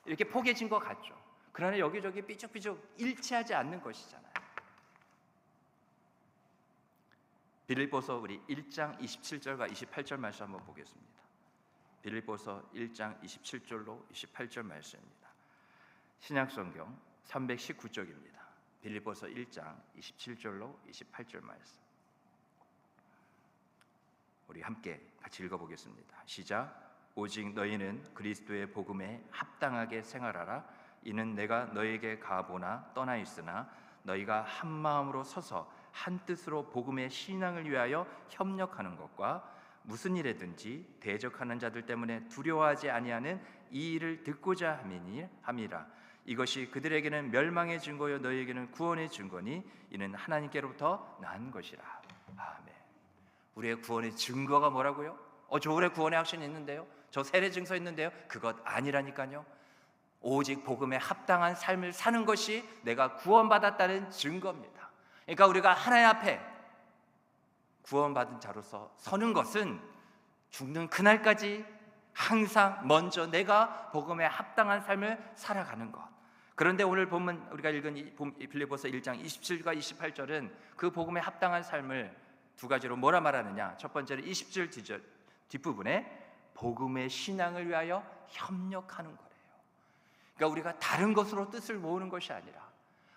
이렇게 포개진 것 같죠. 그러나 여기저기 삐죽삐죽 일치하지 않는 것이잖아요. 빌립보서 우리 1장 27절과 28절 말씀 한번 보겠습니다. 빌립보서 1장 27절로 28절 말씀입니다. 신약성경 319쪽입니다. 빌립보서 1장 27절로 28절 말씀. 우리 함께 같이 읽어보겠습니다. 시작. 오직 너희는 그리스도의 복음에 합당하게 생활하라. 이는 내가 너희에게 가보나 떠나 있으나 너희가 한 마음으로 서서 한 뜻으로 복음의 신앙을 위하여 협력하는 것과 무슨 일에든지 대적하는 자들 때문에 두려워하지 아니하는 이 일을 듣고자 함이라. 이것이 그들에게는 멸망의 증거요 너희에게는 구원의 증거니 이는 하나님께로부터 난 것이라. 아멘. 우리의 구원의 증거가 뭐라고요? 저 올해 구원의 확신이 있는데요, 저 세례 증서 있는데요. 그것 아니라니까요. 오직 복음에 합당한 삶을 사는 것이 내가 구원받았다는 증거입니다. 그러니까 우리가 하나님 앞에 구원받은 자로서 서는 것은 죽는 그날까지 항상 먼저 내가 복음에 합당한 삶을 살아가는 것. 그런데 오늘 본문 우리가 읽은 빌립보서 1장 27과 28절은 그 복음에 합당한 삶을 두 가지로 뭐라 말하느냐. 첫 번째는 20절 뒷부분에 복음의 신앙을 위하여 협력하는 거예요. 그러니까 우리가 다른 것으로 뜻을 모으는 것이 아니라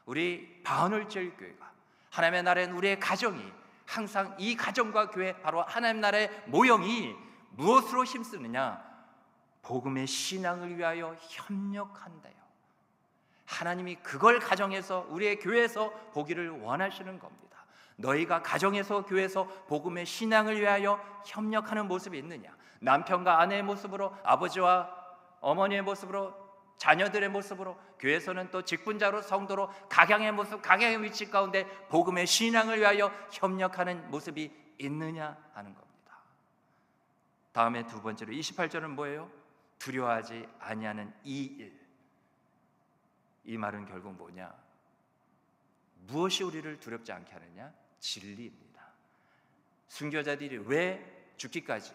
우리 바울제일교회가 하나님의 나라엔 우리의 가정이 항상 이 가정과 교회, 바로 하나님 나라의 모형이 무엇으로 힘쓰느냐? 복음의 신앙을 위하여 협력한대요. 하나님이 그걸 가정에서, 우리의 교회에서 보기를 원하시는 겁니다. 너희가 가정에서, 교회에서 복음의 신앙을 위하여 협력하는 모습이 있느냐? 남편과 아내의 모습으로, 아버지와 어머니의 모습으로, 자녀들의 모습으로, 교회에서는 또 직분자로, 성도로 각양의 모습, 각양의 위치 가운데 복음의 신앙을 위하여 협력하는 모습이 있느냐 하는 겁니다. 다음에 두 번째로 28절은 뭐예요? 두려워하지 아니하는 이 일. 이 말은 결국 뭐냐? 무엇이 우리를 두렵지 않게 하느냐? 진리입니다. 순교자들이 왜 죽기까지,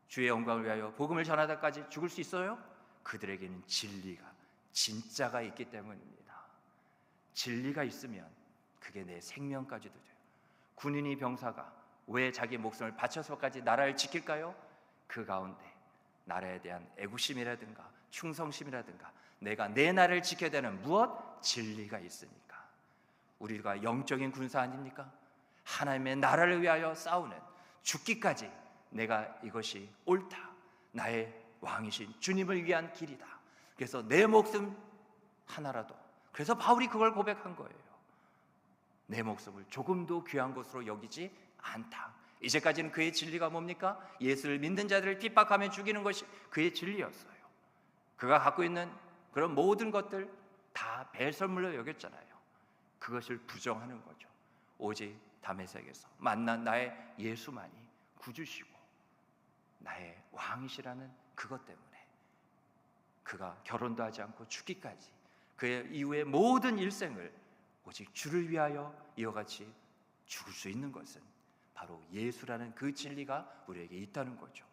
주의 영광을 위하여 복음을 전하다까지 죽을 수 있어요? 그들에게는 진리가, 진짜가 있기 때문입니다. 진리가 있으면 그게 내 생명까지도 돼요. 군인이, 병사가 왜 자기 목숨을 바쳐서까지 나라를 지킬까요? 그 가운데 나라에 대한 애국심이라든가 충성심이라든가 내가 내 나라를 지켜야 되는 무엇? 진리가 있으니까. 우리가 영적인 군사 아닙니까? 하나님의 나라를 위하여 싸우는, 죽기까지 내가 이것이 옳다, 나의 왕이신 주님을 위한 길이다. 그래서 내 목숨 하나라도, 그래서 바울이 그걸 고백한 거예요. 내 목숨을 조금도 귀한 것으로 여기지 않다. 이제까지는 그의 진리가 뭡니까? 예수를 믿는 자들을 핍박하며 죽이는 것이 그의 진리였어요. 그가 갖고 있는 그런 모든 것들 다 배설물로 여겼잖아요. 그것을 부정하는 거죠. 오직 다메섹에서 만난 나의 예수만이 구주시고 나의 왕이시라는 그것 때문에 그가 결혼도 하지 않고 죽기까지 그의 이후의 모든 일생을 오직 주를 위하여 이와같이 죽을 수 있는 것은 바로 예수라는 그 진리가 우리에게 있다는 거죠.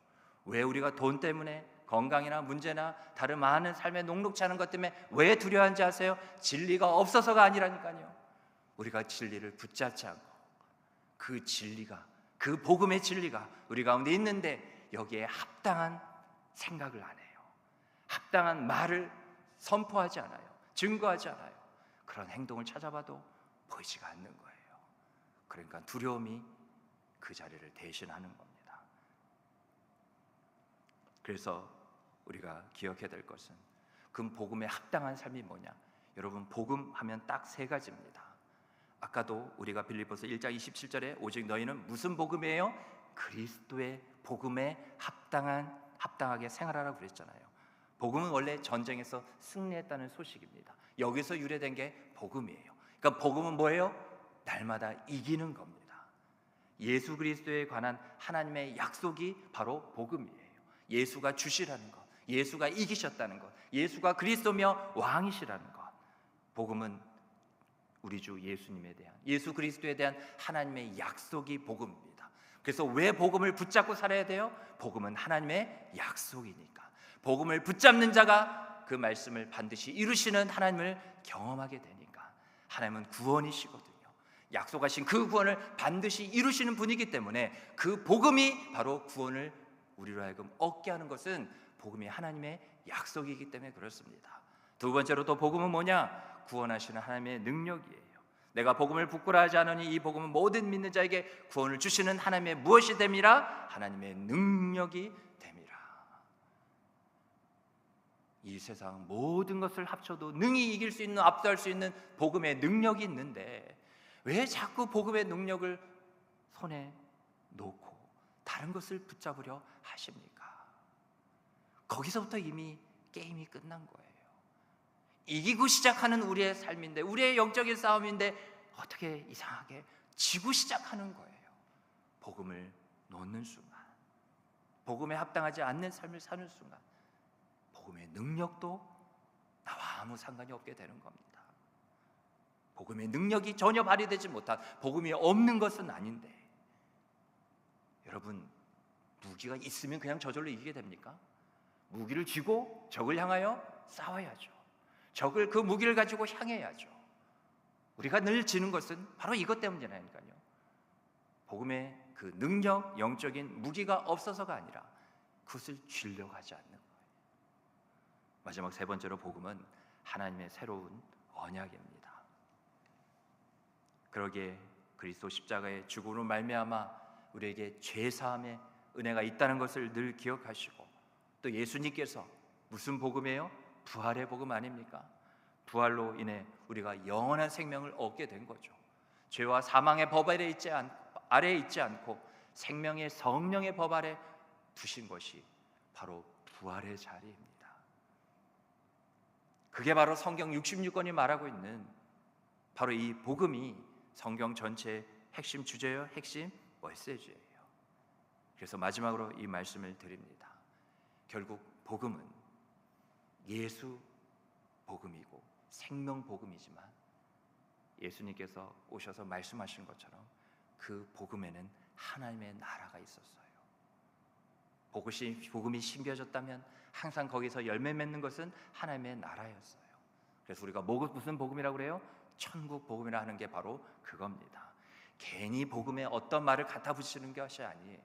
왜 우리가 돈 때문에, 건강이나 문제나 다른 많은 삶에 녹록지 않은 것 때문에 왜 두려워하는지 아세요? 진리가 없어서가 아니라니까요. 우리가 진리를 붙잡지 않고 그 진리가, 그 복음의 진리가 우리 가운데 있는데 여기에 합당한 생각을 안 해요. 합당한 말을 선포하지 않아요. 증거하지 않아요. 그런 행동을 찾아봐도 보이지가 않는 거예요. 그러니까 두려움이 그 자리를 대신하는 겁니다. 그래서 우리가 기억해야 될 것은 그 복음에 합당한 삶이 뭐냐? 여러분, 복음 하면 딱 세 가지입니다. 아까도 우리가 빌립보서 1장 27절에 오직 너희는 무슨 복음이에요? 그리스도의 복음에 합당하게 생활하라고 그랬잖아요. 복음은 원래 전쟁에서 승리했다는 소식입니다. 여기서 유래된 게 복음이에요. 그러니까 복음은 뭐예요? 날마다 이기는 겁니다. 예수 그리스도에 관한 하나님의 약속이 바로 복음이에요. 예수가 주시라는 것, 예수가 이기셨다는 것, 예수가 그리스도며 왕이시라는 것. 복음은 우리 주 예수님에 대한, 예수 그리스도에 대한 하나님의 약속이 복음입니다. 그래서 왜 복음을 붙잡고 살아야 돼요? 복음은 하나님의 약속이니까. 복음을 붙잡는 자가 그 말씀을 반드시 이루시는 하나님을 경험하게 되니까. 하나님은 구원이시거든요. 약속하신 그 구원을 반드시 이루시는 분이기 때문에 그 복음이 바로 구원을 우리로 하여금 얻게 하는 것은 복음이 하나님의 약속이기 때문에 그렇습니다. 두 번째로 또 복음은 뭐냐? 구원하시는 하나님의 능력이에요. 내가 복음을 부끄러워하지 않으니 이 복음은 모든 믿는 자에게 구원을 주시는 하나님의 무엇이 됨이라? 하나님의 능력이 됨이라. 이 세상 모든 것을 합쳐도 능히 이길 수 있는, 압도할 수 있는 복음의 능력이 있는데 왜 자꾸 복음의 능력을 손에 놓고 다른 것을 붙잡으려 하십니까? 거기서부터 이미 게임이 끝난 거예요. 이기고 시작하는 우리의 삶인데, 우리의 영적인 싸움인데 어떻게 이상하게 지고 시작하는 거예요. 복음을 놓는 순간. 복음에 합당하지 않는 삶을 사는 순간 복음의 능력도 나와 아무 상관이 없게 되는 겁니다. 복음의 능력이 전혀 발휘되지 못한, 복음이 없는 것은 아닌데, 여러분, 무기가 있으면 그냥 저절로 이기게 됩니까? 무기를 쥐고 적을 향하여 싸워야죠. 적을, 그 무기를 가지고 향해야죠. 우리가 늘 지는 것은 바로 이것 때문이라니까요. 복음의 그 능력, 영적인 무기가 없어서가 아니라 그것을 쥐려고 하지 않는 거예요. 마지막 세 번째로, 복음은 하나님의 새로운 언약입니다. 그러기에 그리스도 십자가의 죽음으로 말미암아 우리에게 죄사함의 은혜가 있다는 것을 늘 기억하시고, 또 예수님께서 무슨 복음이에요? 부활의 복음 아닙니까? 부활로 인해 우리가 영원한 생명을 얻게 된 거죠. 죄와 사망의 법 아래에 있지 않고 생명의 성령의 법 아래 두신 것이 바로 부활의 자리입니다. 그게 바로 성경 66권이 말하고 있는 바로 이 복음이 성경 전체의 핵심 주제요, 핵심 메시지예요. 그래서 마지막으로 이 말씀을 드립니다. 결국 복음은 예수 복음이고 생명 복음이지만, 예수님께서 오셔서 말씀하신 것처럼 그 복음에는 하나님의 나라가 있었어요. 복음이 심겨졌다면 항상 거기서 열매 맺는 것은 하나님의 나라였어요. 그래서 우리가 무슨 복음이라고 그래요? 천국 복음이라 하는 게 바로 그겁니다. 괜히 복음에 어떤 말을 갖다 붙이는 것이 아니에요.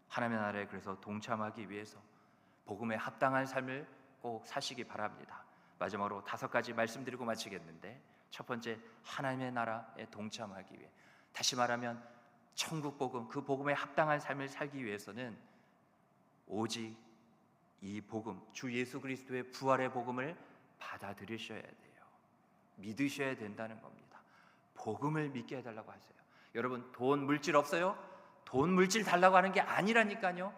하나님의 나라에 그래서 동참하기 위해서 복음에 합당한 삶을 꼭 사시기 바랍니다. 마지막으로 5가지 말씀드리고 마치겠는데, 첫 번째, 하나님의 나라에 동참하기 위해, 다시 말하면 천국 복음, 그 복음에 합당한 삶을 살기 위해서는 오직 이 복음, 주 예수 그리스도의 부활의 복음을 받아들이셔야 돼요. 믿으셔야 된다는 겁니다. 복음을 믿게 해달라고 하세요. 여러분, 돈, 물질 없어요? 돈, 물질 달라고 하는 게 아니라니까요.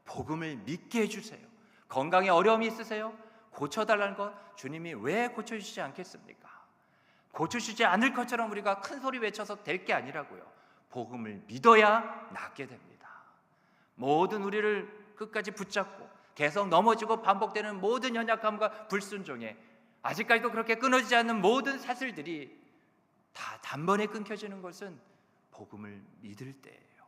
복음을 믿게 해주세요. 건강에 어려움이 있으세요? 고쳐달라는 것, 주님이 왜 고쳐주시지 않겠습니까? 고쳐주지 않을 것처럼 우리가 큰 소리 외쳐서 될 게 아니라고요. 복음을 믿어야 낫게 됩니다. 모든 우리를 끝까지 붙잡고 계속 넘어지고 반복되는 모든 연약함과 불순종에 아직까지도 그렇게 끊어지지 않는 모든 사슬들이 다 단번에 끊겨지는 것은 복음을 믿을 때예요.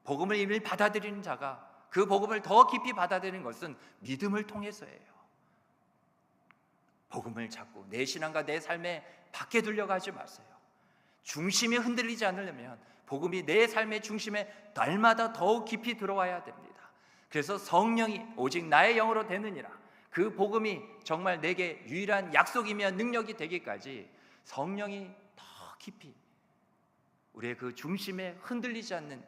복음을 이미 받아들이는 자가 그 복음을 더 깊이 받아들이는 것은 믿음을 통해서예요. 복음을 잡고 내 신앙과 내 삶에 밖에 두려고 하지 마세요. 중심이 흔들리지 않으려면 복음이 내 삶의 중심에 날마다 더욱 깊이 들어와야 됩니다. 그래서 성령이 오직 나의 영으로 되느니라, 그 복음이 정말 내게 유일한 약속이며 능력이 되기까지 성령이 더 깊이 우리의 그 중심에 흔들리지 않는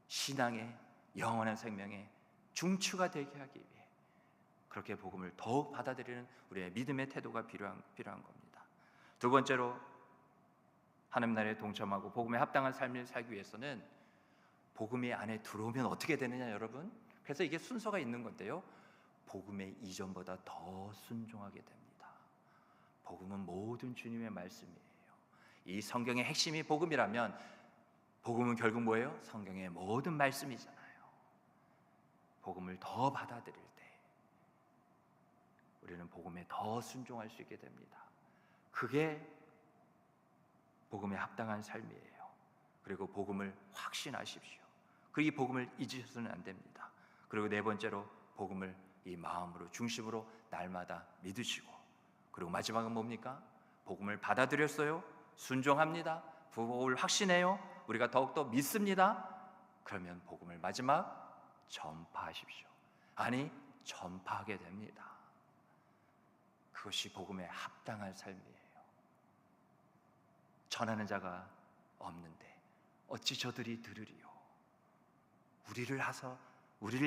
신앙의 영원한 생명의 중추가 되게 하기 위해 그렇게 복음을 더욱 받아들이는 우리의 믿음의 태도가 필요한 겁니다. 두 번째로, 하나님 나라에 동참하고 복음에 합당한 삶을 살기 위해서는 복음이 안에 들어오면 어떻게 되느냐, 여러분? 그래서 이게 순서가 있는 건데요, 복음의 이전보다 더 순종하게 됩니다. 복음은 모든 주님의 말씀이에요. 이 성경의 핵심이 복음이라면 복음은 결국 뭐예요? 성경의 모든 말씀이잖아요. 복음을 더 받아들일 때 우리는 복음에 더 순종할 수 있게 됩니다. 그게 복음에 합당한 삶이에요. 그리고 복음을 확신하십시오. 그 이 복음을 잊으셔서는 안 됩니다. 그리고 네 번째로, 복음을 이 마음으로 중심으로 날마다 믿으시고, 그리고 마지막은 뭡니까? 복음을 받아들였어요. 순종합니다. 복음을 확신해요. 우리가 더욱더 믿습니다. 그러면 복음을 마지막 전파하십시오. 아니, 전파하게 됩니다. 그것이 복음에 합당한 삶이에요. 전하는 자가 없는데 어찌 저들이 들으리요? 우리를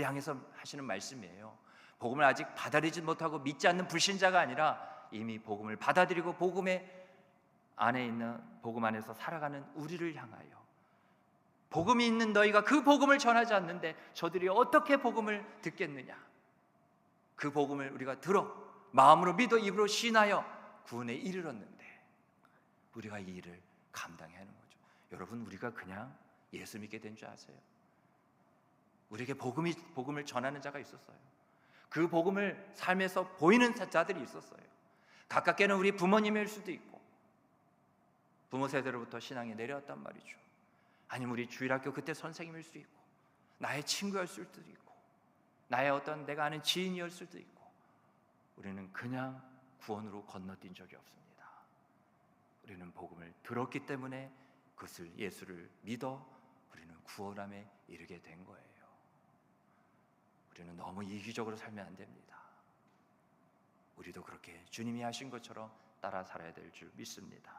향해서 하시는 말씀이에요. 복음을 아직 받아들이지 못하고 믿지 않는 불신자가 아니라 이미 복음을 받아들이고 복음의 안에 있는, 복음 안에서 살아가는 우리를 향하여, 복음이 있는 너희가 그 복음을 전하지 않는데 저들이 어떻게 복음을 듣겠느냐? 그 복음을 우리가 들어 마음으로 믿어 입으로 신하여 구원에 이르렀는데 우리가 이 일을 감당해야 하는 거죠. 여러분, 우리가 그냥 예수 믿게 된 줄 아세요? 우리에게 복음을 전하는 자가 있었어요. 그 복음을 삶에서 보이는 자들이 있었어요. 가깝게는 우리 부모님일 수도 있고, 부모 세대로부터 신앙이 내려왔단 말이죠. 아니면 우리 주일학교 그때 선생님일 수도 있고, 나의 친구였을 수도 있고, 나의 어떤 내가 아는 지인이었을 수도 있고, 우리는 그냥 구원으로 건너뛴 적이 없습니다. 우리는 복음을 들었기 때문에 그것을 예수를 믿어 우리는 구원함에 이르게 된 거예요. 우리는 너무 이기적으로 살면 안 됩니다. 우리도 그렇게 주님이 하신 것처럼 따라 살아야 될 줄 믿습니다.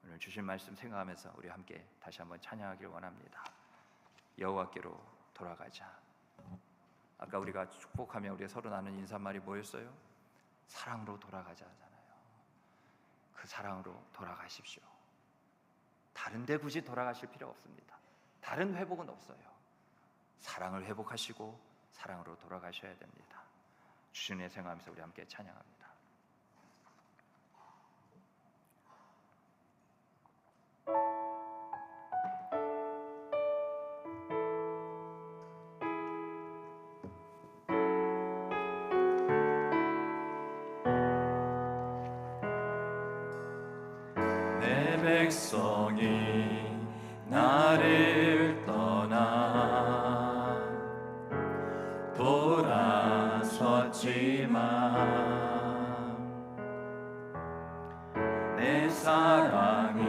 오늘 주신 말씀 생각하면서 우리 함께 다시 한번 찬양하길 원합니다. 여호와께로 돌아가자. 아까 우리가 축복하며 우리가 서로 나눈 인사말이 뭐였어요? 사랑으로 돌아가자 하잖아요. 그 사랑으로 돌아가십시오. 다른 데 굳이 돌아가실 필요 없습니다. 다른 회복은 없어요. 사랑을 회복하시고 사랑으로 돌아가셔야 됩니다. 주신의 생각하면서 우리 함께 찬양합니다. 내 백성이 나를 떠나 돌아섰지만 내 사랑이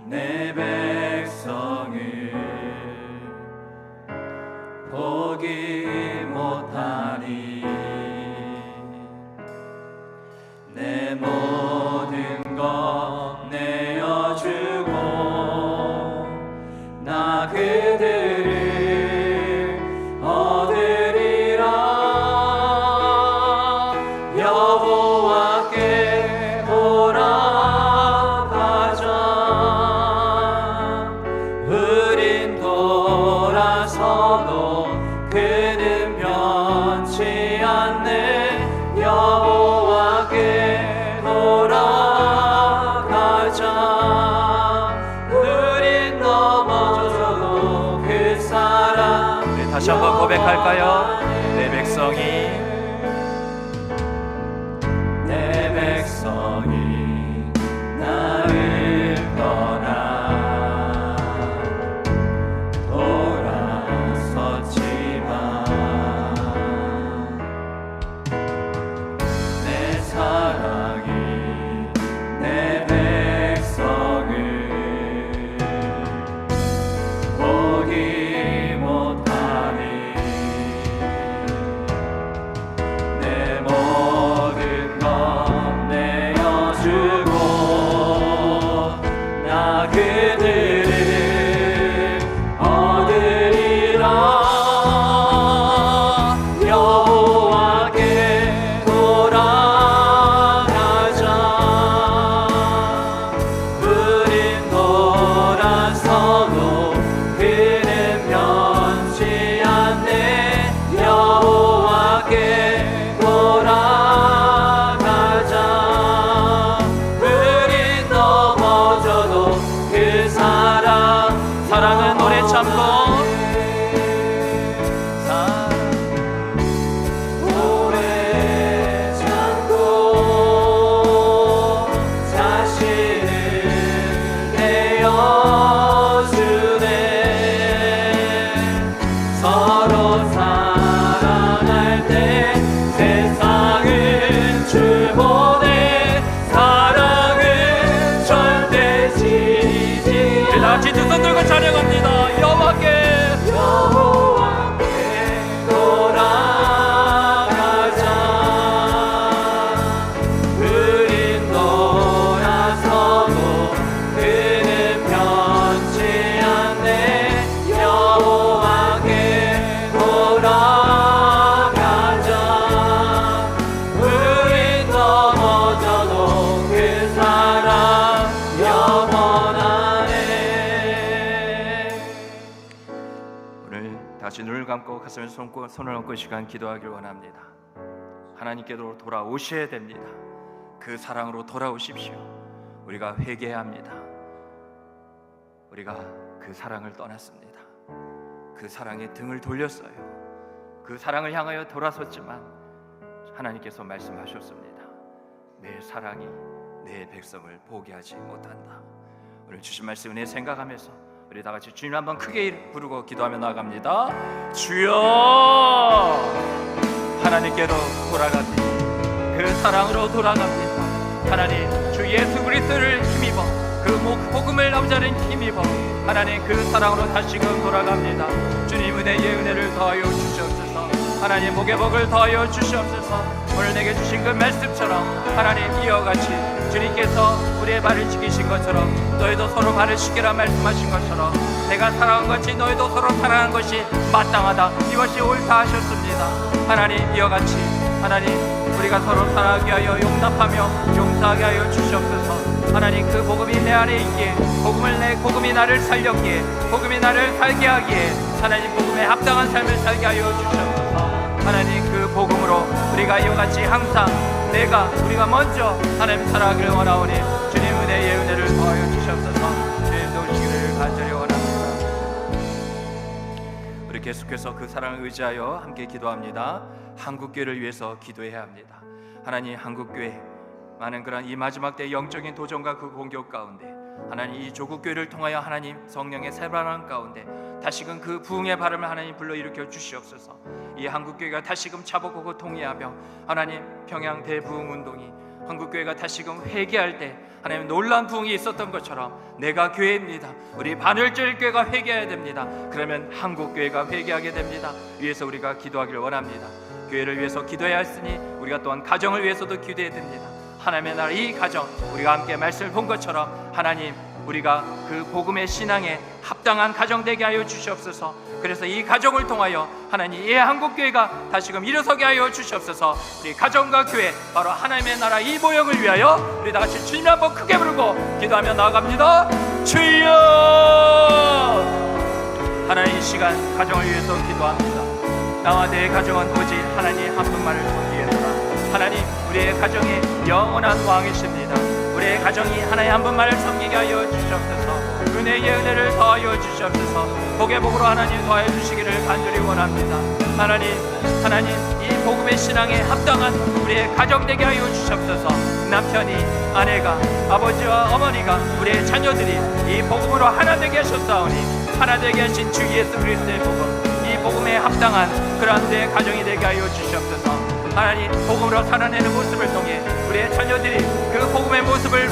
내 백성을 포기 못하리. 내 모든 것 내어주고 나 그들을 얻으리라. 여호와께 돌아가자. 우린 돌아서도 그는 변치 않네. 여호와께 돌아가자. 우린 넘어져도 그 사랑. 우리 다시 한번 고백할까요? 내 백성이 나를 떠나 돌아섰지만 내 사랑이 내 백성을 포기 못하니. 내 모든 것 내어주고 나 그들을 얻으리라. 여호와께 돌아가자. 우린 돌아서도 그는 변치 않네. 여호와께 돌아가자. 우린 넘어져도 그 사랑은 오래 참고 오래 참고 자신을 내어주네. 서로 사랑할 때 세상은 주보내. 사랑은 절대 지지. 우리 다 같이 두 손 들고 찬양합니다. 여호와께 돌아가자. 우린 돌아서도 그는 변치 않네. 여호와께 돌아가자. 우린 넘어져도 그 사랑 영원하네. 오늘 다시 눈을 감고 가슴에 손을 얹고 시간 기도하길 원합니다. 하나님께로 돌아오셔야 됩니다. 그 사랑으로 돌아오십시오. 우리가 회개해야 합니다. 우리가 그 사랑을 떠났습니다. 그 사랑에 등을 돌렸어요. 그 사랑을 향하여 돌아섰지만 하나님께서 말씀하셨습니다. 내 사랑이 내 백성을 포기하지 못한다. 오늘 주신 말씀 은혜 생각하면서 우리 다 같이 주님 한번 크게 부르고 기도하며 나아갑니다. 주여, 하나님께로 돌아갑니다. 그 사랑으로 돌아갑니다. 하나님, 주 예수 그리스도를 힘입어 그 복음을 남자는 힘입어 하나님 그 사랑으로 다시금 돌아갑니다. 주님 은혜의 은혜를 더하여 주시옵소서. 하나님 복의 복을 더하여 주시옵소서. 오늘 내게 주신 그 말씀처럼 하나님 이와 같이 주님께서 우리의 발을 지키신 것처럼 너희도 서로 발을 지키라 말씀하신 것처럼 내가 사랑한 것이 너희도 서로 사랑한 것이 마땅하다, 이것이 옳다 하셨습니다. 하나님 이와 같이 하나님 우리가 서로 사랑하게 하여 용납하며 용서하게 하여 주시옵소서. 하나님 그 복음이 내 안에 있기에 복음이 나를 살렸기에 복음이 나를 살게 하기에 하나님 복음에 합당한 삶을 살게 하여 주시옵소서. 하나님 그 복음으로 우리가 이와 같이 항상 우리가 먼저 하나님 살아가기를 원하오니 주님 은혜의 은혜를 더하여 주시옵소서. 주님 도우시기를 간절히 원합니다. 우리 계속해서 그 사랑을 의지하여 함께 기도합니다. 한국교회를 위해서 기도해야 합니다. 하나님 한국교회 많은 그런 이 마지막 때 영적인 도전과 그 공격 가운데 하나님 이 조국교회를 통하여 하나님 성령의 새바람 가운데 다시금 그 부흥의 바람을 하나님 불러일으켜 주시옵소서. 이 한국교회가 다시금 자복하고 통일하며 하나님 평양 대부흥운동이 한국교회가 다시금 회개할 때 하나님 놀라운 부흥이 있었던 것처럼 내가 교회입니다. 우리 반월절 교회가 회개해야 됩니다. 그러면 한국교회가 회개하게 됩니다. 위해서 우리가 기도하기를 원합니다. 교회를 위해서 기도해야 했으니 우리가 또한 가정을 위해서도 기도해야 됩니다. 하나님의 나라 이 가정 우리가 함께 말씀을 본 것처럼 하나님 우리가 그 복음의 신앙에 합당한 가정 되게 하여 주시옵소서. 그래서 이 가정을 통하여 하나님 이 한국교회가 다시금 일어서게 하여 주시옵소서. 우리 가정과 교회 바로 하나님의 나라 이 모형을 위하여 우리 다같이 주님 한번 크게 부르고 기도하며 나아갑니다. 주여, 하나님 이 시간 가정을 위해서 기도합니다. 나와 내 가정은 오직 하나님 한 분만을 섬기겠노라. 하나님 우리의 가정의 영원한 왕이십니다. 우리의 가정이 하나님 한 분만을 섬기게 하여 주시옵소서. 은혜의 은혜를 더하여 주시옵소서. 복의 복으로 하나님 더하여 주시기를 간절히 원합니다. 하나님 이 복음의 신앙에 합당한 우리의 가정 되게 하여 주시옵소서. 남편이 아내가 아버지와 어머니가 우리의 자녀들이 이 복음으로 하나 되게 하셨사오니 하나 되게 하신 주 예수 그리스도의 복음 이 복음에 합당한 그러한 우리의 가정이 되게 하여 주시옵소서. 하나님 복음으로 살아내는 모습을 통해 우리의 자녀들이 그 복음의 모습을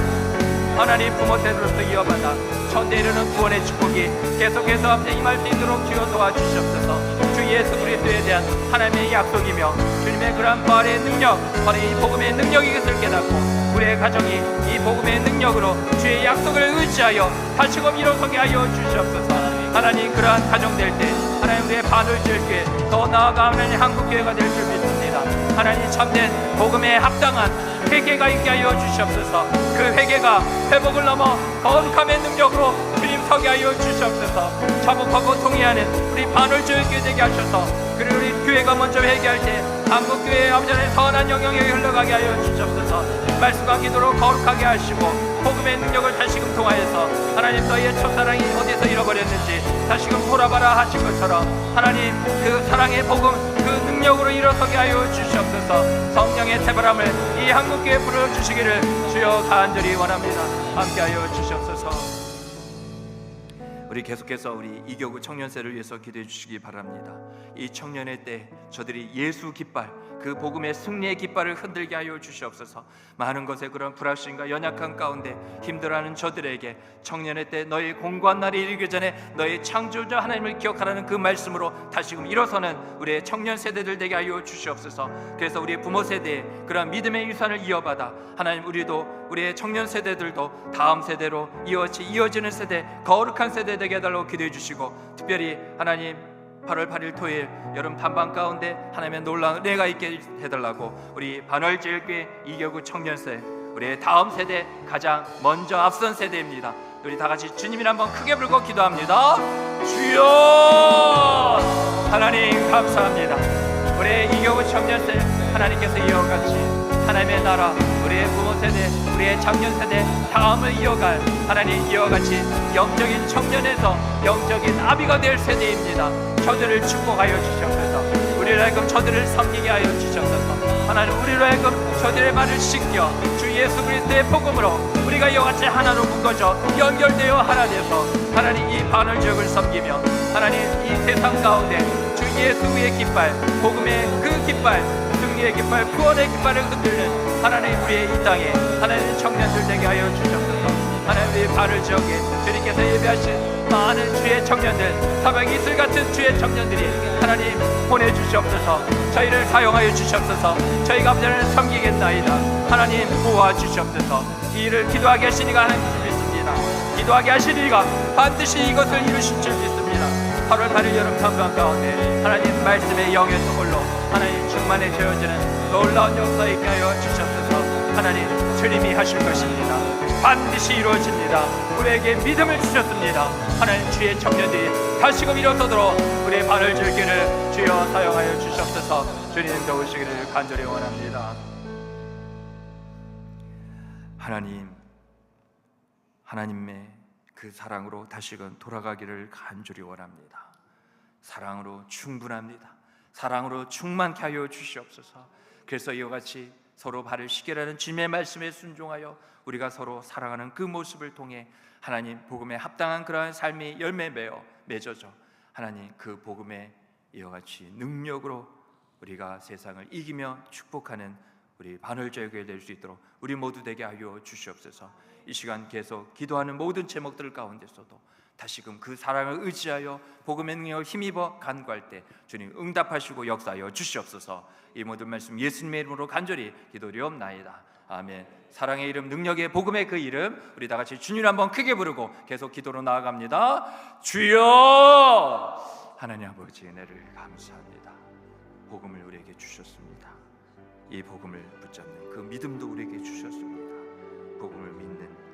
하나님 부모 세대로서 이어받아 천대 이르는 구원의 축복이 계속해서 앞에 임할 수 있도록 주여 도와주시옵소서. 주 예수 그리스도에 대한 하나님의 약속이며 주님의 그러한 부활의 능력 바로 이 복음의 능력이 것을 깨닫고 우리의 가정이 이 복음의 능력으로 주의 약속을 의지하여 다시금 일어서게 하여 주시옵소서. 하나님 그러한 가정 될 때 하나님 우리의 반월절 교회 더 나아가 하나님 한국교회가 될 줄 믿습니다. 하나님 참된 복음에 합당한 회개가 있게 하여 주시옵소서. 그 회개가 회복을 넘어 거룩함의 능력으로 주님 서게 하여 주시옵소서. 자복하고 통일하는 우리 반월절 교회 되게 하셔서 그리고 우리 교회가 먼저 회개할 때 한국교회의 아버지의 선한 영향이 흘러가게 하여 주시옵소서. 말씀과 기도로 거룩하게 하시고 복음의 능력을 다시금 통하여서 하나님 너희의 첫사랑이 어디서 잃어버렸는지 다시금 돌아봐라 하신 것처럼 하나님 그 사랑의 복음 그 능력으로 일어서게 하여 주시옵소서. 성령의 새바람을 이 한국교회에 불어주시기를 주여 간절히 원합니다. 함께하여 주시옵소서. 우리 계속해서 우리 이교구 청년세를 위해서 기도해 주시기 바랍니다. 이 청년의 때 저들이 예수 깃발 그 복음의 승리의 깃발을 흔들게 하여 주시옵소서. 많은 것에 그런 불확신과 연약한 가운데 힘들어하는 저들에게 청년의 때 너희 공고한 날이 이르기 전에 너희 창조자 하나님을 기억하라는 그 말씀으로 다시금 일어서는 우리의 청년 세대들 되게 하여 주시옵소서. 그래서 우리 부모 세대의 그런 믿음의 유산을 이어받아 하나님 우리도 우리의 청년 세대들도 다음 세대로 이어지는 세대 거룩한 세대 되게 해달라고 기도해 주시고 특별히 하나님 8월 8일 토요일 여름 단방 가운데 하나님의 놀라운 은혜가 있게 해달라고 우리 반월제일교회 이교구 청년세 우리의 다음 세대 가장 먼저 앞선 세대입니다. 우리 다 같이 주님을 한번 크게 부르고 기도합니다. 주여 하나님 감사합니다. 우리의 이교구 청년세 하나님께서 이와 같이 하나님의 나라 우리의 부모 세대, 우리의 장년 세대 다음을 이어갈 하나님, 이와 같이 영적인 청년에서 영적인 아비가 될 세대입니다. 저들을 축복하여 주시옵소서. 우리로 하여금 저들을 섬기게 하여 주시옵소서. 하나님, 우리로 하여금 저들의 말을 씻겨 주 예수 그리스도의 복음으로 우리가 이와 같이 하나로 묶어져 연결되어 하나 돼서 하나님 이 반을 지역을 섬기며 하나님 이 세상 가운데 주 예수의 깃발, 복음의 그 깃발, 승리의 깃발, 구원의 깃발을 흔들는 하나님 우리의 이 땅에 하나님 청년들 되게 하여 주시옵소서. 하나님 우리의 발을 지역에 주님께서 예배하신 많은 주의 청년들, 사방 이슬 같은 주의 청년들이 하나님 보내주시옵소서. 저희를 사용하여 주시옵소서. 저희가 앞전을 섬기겠나이다. 하나님 도와주시옵소서. 이 일을 기도하게 하시니가 하나님 줄 믿습니다. 기도하게 하시니가 반드시 이것을 이루실 줄 믿습니다. 8월 8일 여름 상관 가운데 하나님 말씀의 영의 소물로 하나님 충만에 되어지는 놀라운 역사에 있게 하여 주시옵소서. 하나님 주님이 하실 것입니다. 반드시 이루어집니다. 우리에게 믿음을 주셨습니다. 하나님 주의 청년들이 다시금 일어서도록 우리의 발을 들기를 주여 사용하여 주시옵소서. 주님 도우시기를 간절히 원합니다. 하나님의 그 사랑으로 다시금 돌아가기를 간절히 원합니다. 사랑으로 충분합니다. 사랑으로 충만케 하여 주시옵소서. 그래서 이와 같이 서로 발을 씻기라는 주님의 말씀에 순종하여 우리가 서로 사랑하는 그 모습을 통해 하나님 복음에 합당한 그러한 삶이 열매 맺어져 하나님 그 복음의 이와 같이 능력으로 우리가 세상을 이기며 축복하는 우리 반월절교회 될 수 있도록 우리 모두 되게 하여 주시옵소서. 이 시간 계속 기도하는 모든 제목들 가운데서도 다시금 그 사랑을 의지하여 복음의 능력을 힘입어 간구할 때 주님 응답하시고 역사하여 주시옵소서. 이 모든 말씀 예수님의 이름으로 간절히 기도드리옵나이다. 아멘. 사랑의 이름, 능력의 복음의 그 이름, 우리 다 같이 주님 한번 크게 부르고 계속 기도로 나아갑니다. 주여! 하나님 아버지 은혜를 감사합니다. 복음을 우리에게 주셨습니다. 이 복음을 붙잡는 그 믿음도 우리에게 주셨습니다. 복음을 믿는